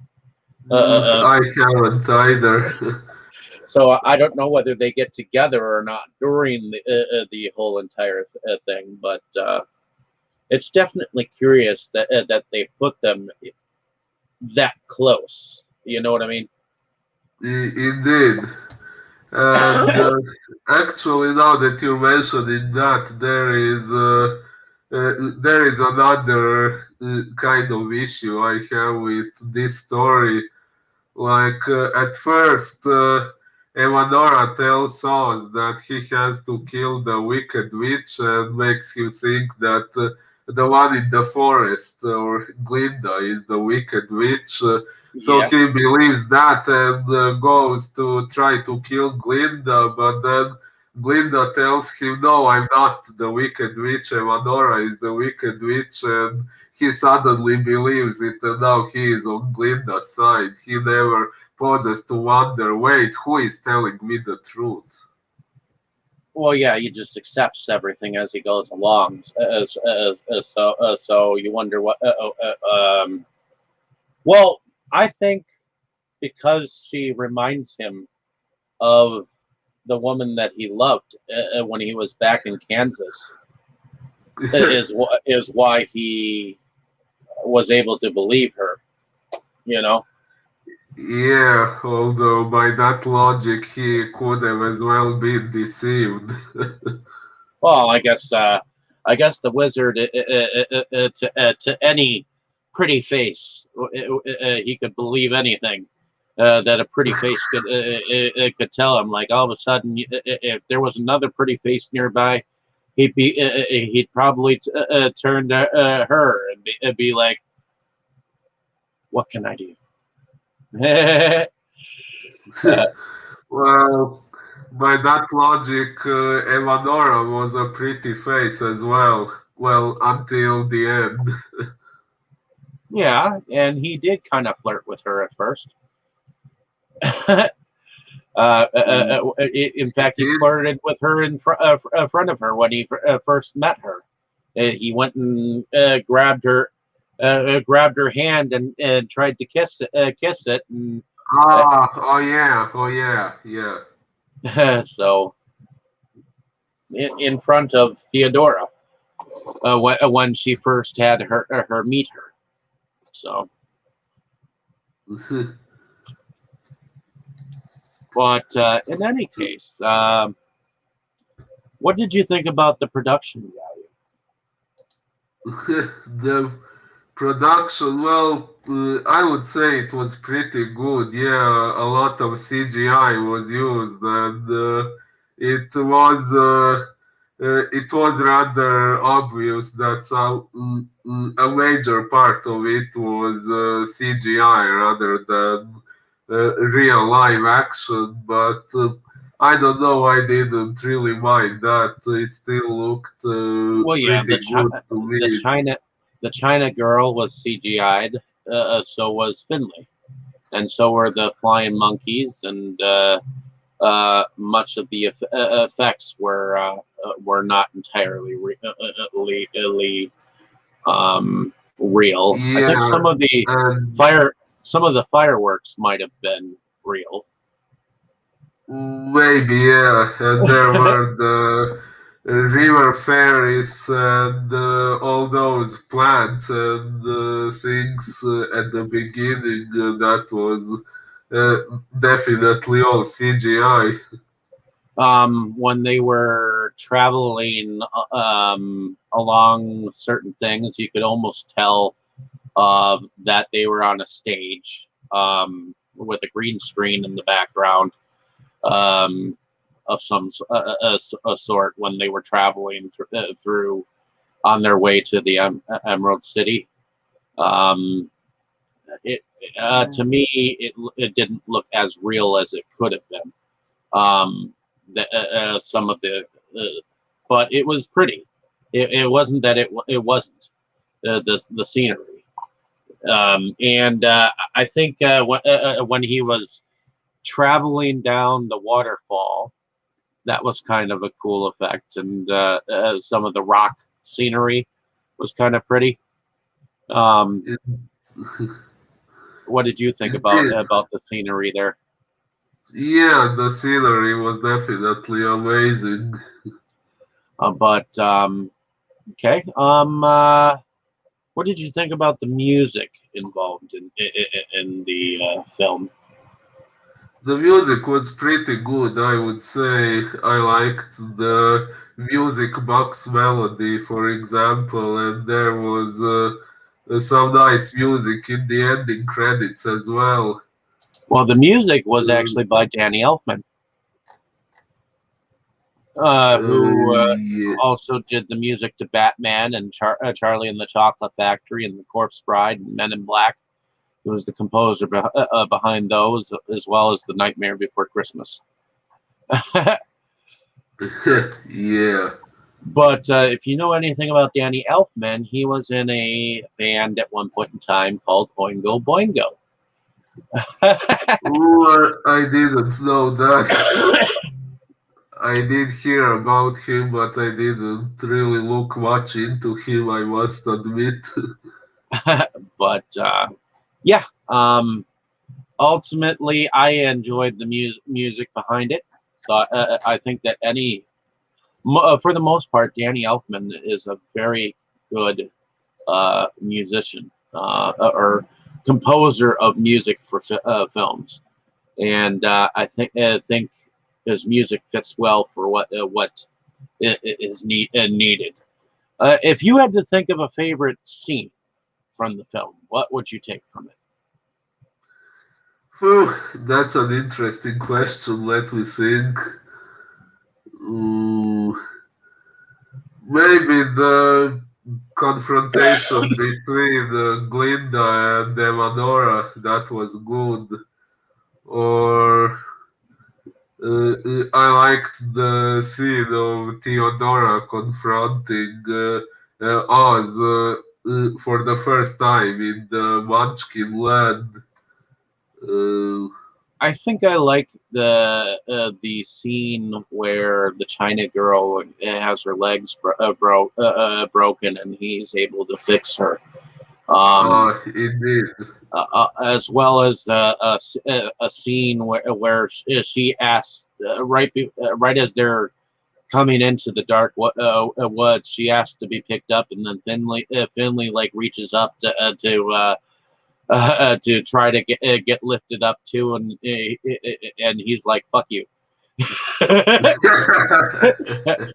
I haven't either. so I don't know whether they get together or not during the whole entire thing. But it's definitely curious that they put them that close. You know what I mean? Indeed. And actually, now that you're mentioning that, there is another kind of issue I have with this story. Like at first, Evanora tells us that he has to kill the wicked witch and makes you think that the one in the forest or Glinda is the wicked witch. So Yeah. he believes that and goes to try to kill Glinda, but then Glinda tells him, "No, I'm not the wicked witch. Evanora is the wicked witch," and he suddenly believes it, and now he is on Glinda's side. He never pauses to wonder, wait, who is telling me the truth? Well, yeah, he just accepts everything as he goes along. So you wonder what. Well, I think because she reminds him of the woman that he loved when he was back in Kansas is why he was able to believe her. You know. Yeah, although by that logic he could have as well been deceived. Well, I guess the wizard to any pretty face, he could believe anything that a pretty face could tell him. Like all of a sudden, if there was another pretty face nearby, he'd probably turn to her and be like, "What can I do?" Well, by that logic, Evanora was a pretty face as well. Well, until the end. Yeah, and he did kind of flirt with her at first. In fact, he Did? flirted with her in front of her when he first met her. He went and grabbed her hand and tried to kiss it, and Oh yeah, yeah. so in front of Theodora when she first had her meet her. So, but in any case, what did you think about the production value? The production, well, I would say it was pretty good. Yeah, a lot of CGI was used, and it was rather obvious that a major part of it was CGI rather than real live action. But I don't know. I didn't really mind that. It still looked Well, yeah, pretty good to the me. China girl was CGI'd, so was Finley, and so were the flying monkeys, and much of the effects were not entirely real. I think Yeah, and some of the fireworks might have been real. maybe, yeah. And there were the river fairies and all those plants and things at the beginning that was definitely all CGI. When they were traveling along certain things, you could almost tell that they were on a stage with a green screen in the background of some a sort when they were traveling through on their way to the Emerald City. Um, it To me, it didn't look as real as it could have been. Some of but it was pretty. It wasn't that it wasn't the scenery. And I think when he was traveling down the waterfall, that was kind of a cool effect, and some of the rock scenery was kind of pretty. Um, It, what did you think it did. about the scenery there? Yeah, the scenery was definitely amazing. But okay. What did you think about the music involved in the film? The music was pretty good, I would say. I liked the music box melody, for example, and there was some nice music in the ending credits as well. Well, the music was Uh, actually by Danny Elfman, who yeah. also did the music to Batman and Charlie and the Chocolate Factory and The Corpse Bride and Men in Black. He was the composer behind those, as well as The Nightmare Before Christmas. Yeah. But if you know anything about Danny Elfman, he was in a band at one point in time called Oingo Boingo. I didn't know that. I did hear about him, but I didn't really look much into him, I must admit. But yeah, ultimately, I enjoyed the music behind it. I think that for the most part, Danny Elfman is a very good musician or composer of music for films, and I think his music fits well for what is needed. If you had to think of a favorite scene from the film, what would you take from it? Whew, that's an interesting question. Let me think. Ooh, maybe the confrontation between Glinda and Evanora, that was good. Or I liked the scene of Theodora confronting Oz for the first time in the Munchkin land. Uh, I think I like the scene where the China girl has her legs broken and he's able to fix her. Um, Indeed. as well as a scene where she asks right as they're coming into the dark woods, she asks to be picked up, and then Finley like reaches up to try to get lifted up too, and he's like, "Fuck you."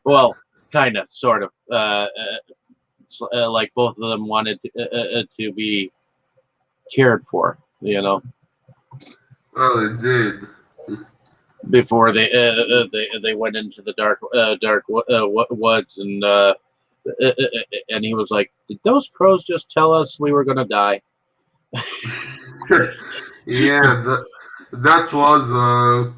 Well, kind of, sort of. Like both of them wanted to be cared for, Well, indeed. before they went into the dark woods, and he was like, "Did those crows just tell us we were gonna die?" Yeah, that was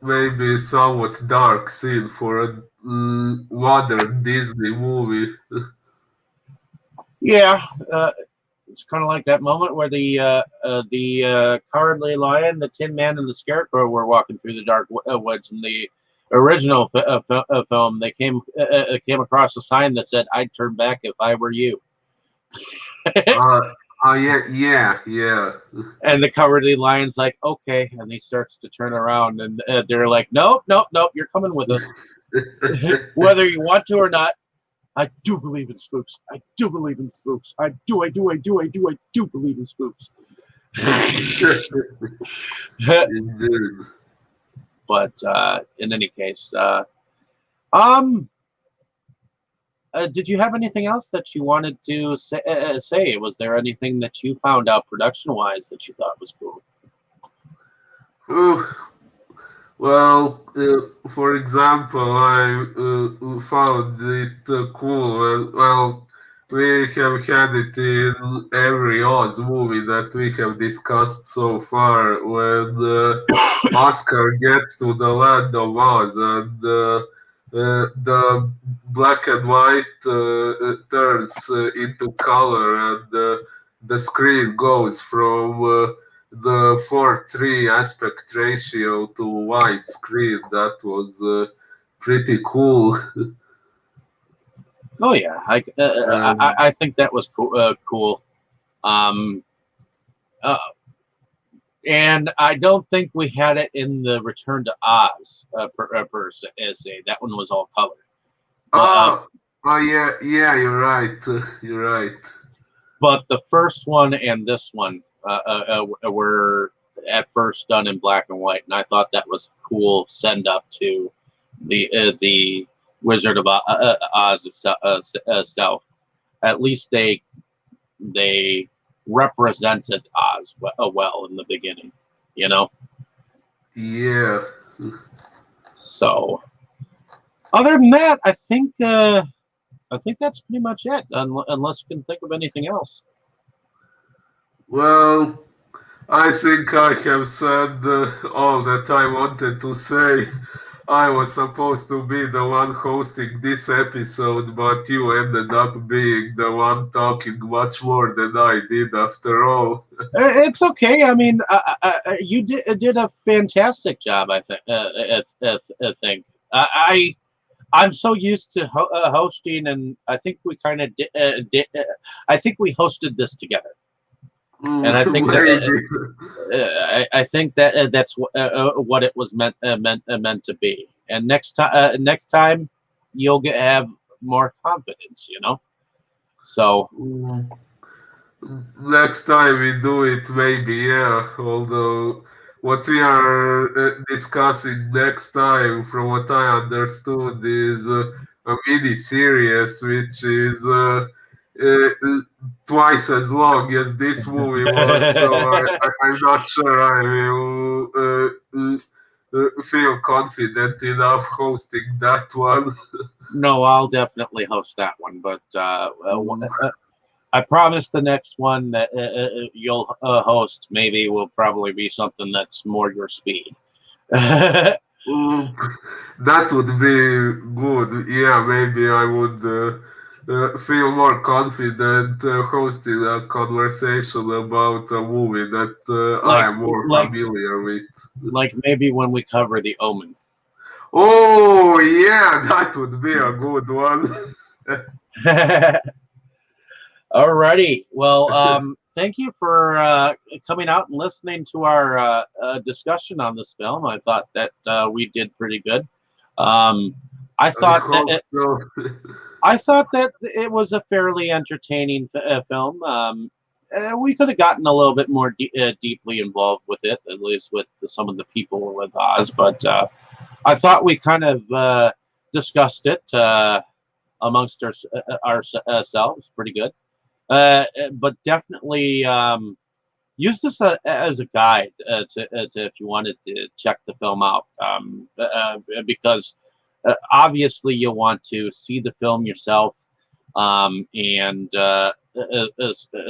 maybe somewhat dark scene for a modern Disney movie. Yeah, it's kind of like that moment where the Cowardly Lion, the Tin Man, and the Scarecrow were walking through the dark woods in the original film. They came across a sign that said, "I'd turn back if I were you." Uh, yeah. And the Cowardly Lion's like, "Okay," and he starts to turn around, and they're like, "Nope, nope, nope, you're coming with us, whether you want to or not." I do believe in spooks. I do believe in spooks. I do believe in spooks. Indeed. But in any case, um, did you have anything else that you wanted to say? Was there anything that you found out production-wise that you thought was cool? Ooh, well, for example, I found it cool. Well, we have had it in every Oz movie that we have discussed so far. When Oscar gets to the land of Oz and the black and white turns into color and the screen goes from the 4:3 aspect ratio to widescreen. That was pretty cool. Oh yeah, Um, I think that was cool. Um, uh, and I don't think we had it in the Return to Oz per se. That one was all color. But oh, oh yeah, you're right. You're right. but the first one and this one were at first done in black and white, and I thought that was a cool send up to the Wizard of Oz itself. At least they represented Oz well in the beginning, you know. Yeah. So other than that, I think that's pretty much it. Unless you can think of anything else. Well, I think I have said all that I wanted to say. I was supposed to be the one hosting this episode, but you ended up being the one talking much more than I did after all. It's okay. I mean, you did a fantastic job. I think. I'm so used to hosting, and I think we kind of I think we hosted this together. And I think that Maybe. I think that that's what it was meant to be. And next time you'll have more confidence, you know. So Mm, Next time we do it, maybe, yeah. Although, what we are discussing next time, from what I understood, is a mini series which is uh, twice as long as this movie was. So I'm not sure I will feel confident enough hosting that one. no, I'll definitely host that one, but I promise the next one that you'll host maybe will probably be something that's more your speed. Mm, that would be good. Yeah, maybe I would feel more confident hosting a conversation about a movie that I like am more like familiar with. like maybe when we cover the Omen. Oh, yeah, that would be a good one. Alrighty. Well, thank you for coming out and listening to our discussion on this film. I thought that we did pretty good. Um, I I thought that hope so. it was a fairly entertaining film. We could have gotten a little bit more deeply involved with it, at least with some of the people with Oz. But I thought we kind of discussed it amongst ourselves pretty good. But definitely use this as a guide to if you wanted to check the film out, because obviously you'll want to see the film yourself and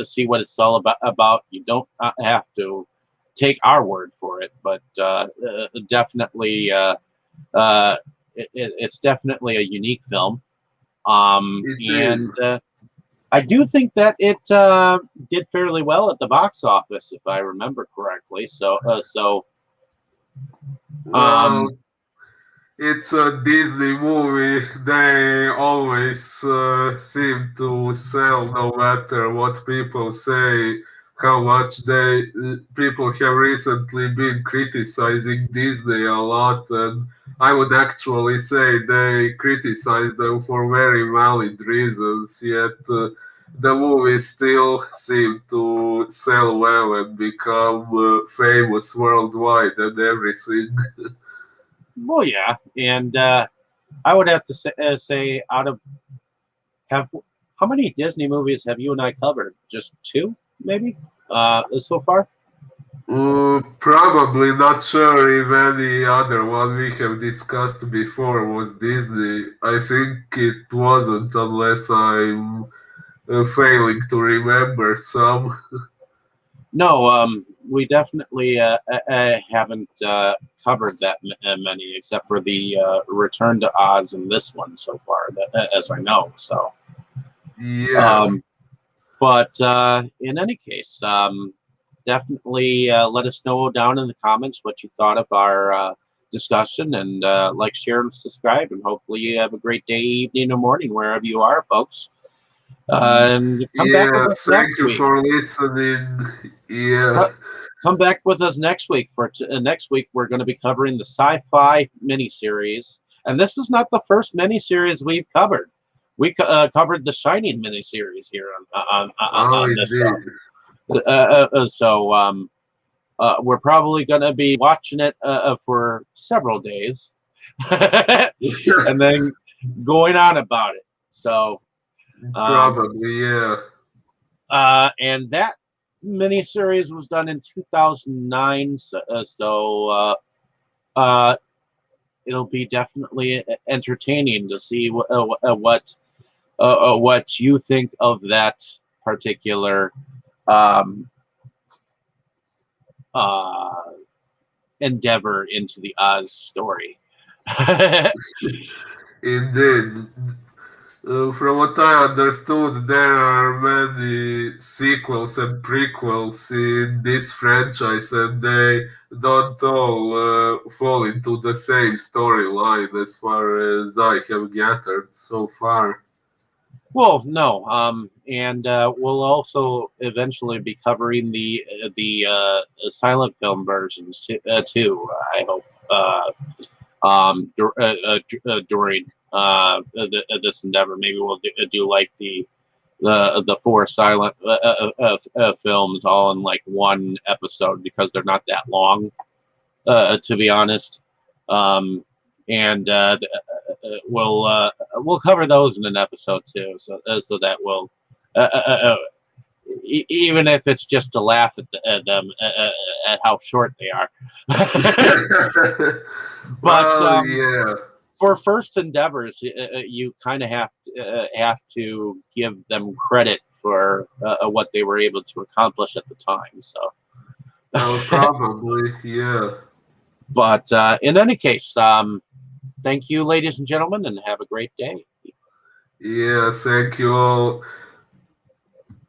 see what it's all about. You don't have to take our word for it, but definitely it's definitely a unique film. It is. And I do think that it did fairly well at the box office, if I remember correctly. So Well, um, it's a Disney movie. They always seem to sell no matter what people say. How much people have recently been criticizing Disney a lot, and I would actually say they criticize them for very valid reasons. Yet the movies still seem to sell well and become famous worldwide and everything. well, yeah, and I would have to say out of have how many Disney movies have you and I covered? Just two, maybe, so far. Probably not sure if any other one we have discussed before was Disney. I think it wasn't, unless I'm failing to remember some. No, we definitely haven't covered that many, except for the Return to Oz and this one so far, as I know. So, Yeah, um, but in any case, definitely let us know down in the comments what you thought of our discussion, and like, share, and subscribe. And hopefully, you have a great day, evening, or morning wherever you are, folks. And come back with yeah, us thank next you week. for listening. Yeah, Come back with us next week. For next week, we're going to be covering the sci-fi miniseries, and this is not the first miniseries we've covered. We covered the Shining miniseries here oh, on this indeed. show. So we're probably going to be watching it for several days, and then going on about it. So, um, Probably, yeah. and that miniseries was done in 2009. Uh, it'll be definitely entertaining to see what you think of that particular um, uh, endeavor into the Oz story. Indeed. From what I understood, there are many sequels and prequels in this franchise, and they don't all fall into the same storyline as far as I have gathered so far. Well, no. and we'll also eventually be covering the silent film versions too. I hope during this endeavor, maybe we'll do like the four silent films all in like one episode because they're not that long, to be honest. And we'll cover those in an episode too, so that will even if it's just to laugh at them at how short they are. But Well, yeah. for first endeavors, you kind of have to give them credit for what they were able to accomplish at the time. So, Probably, yeah. but in any case, thank you, ladies and gentlemen, and have a great day. Yeah, thank you all.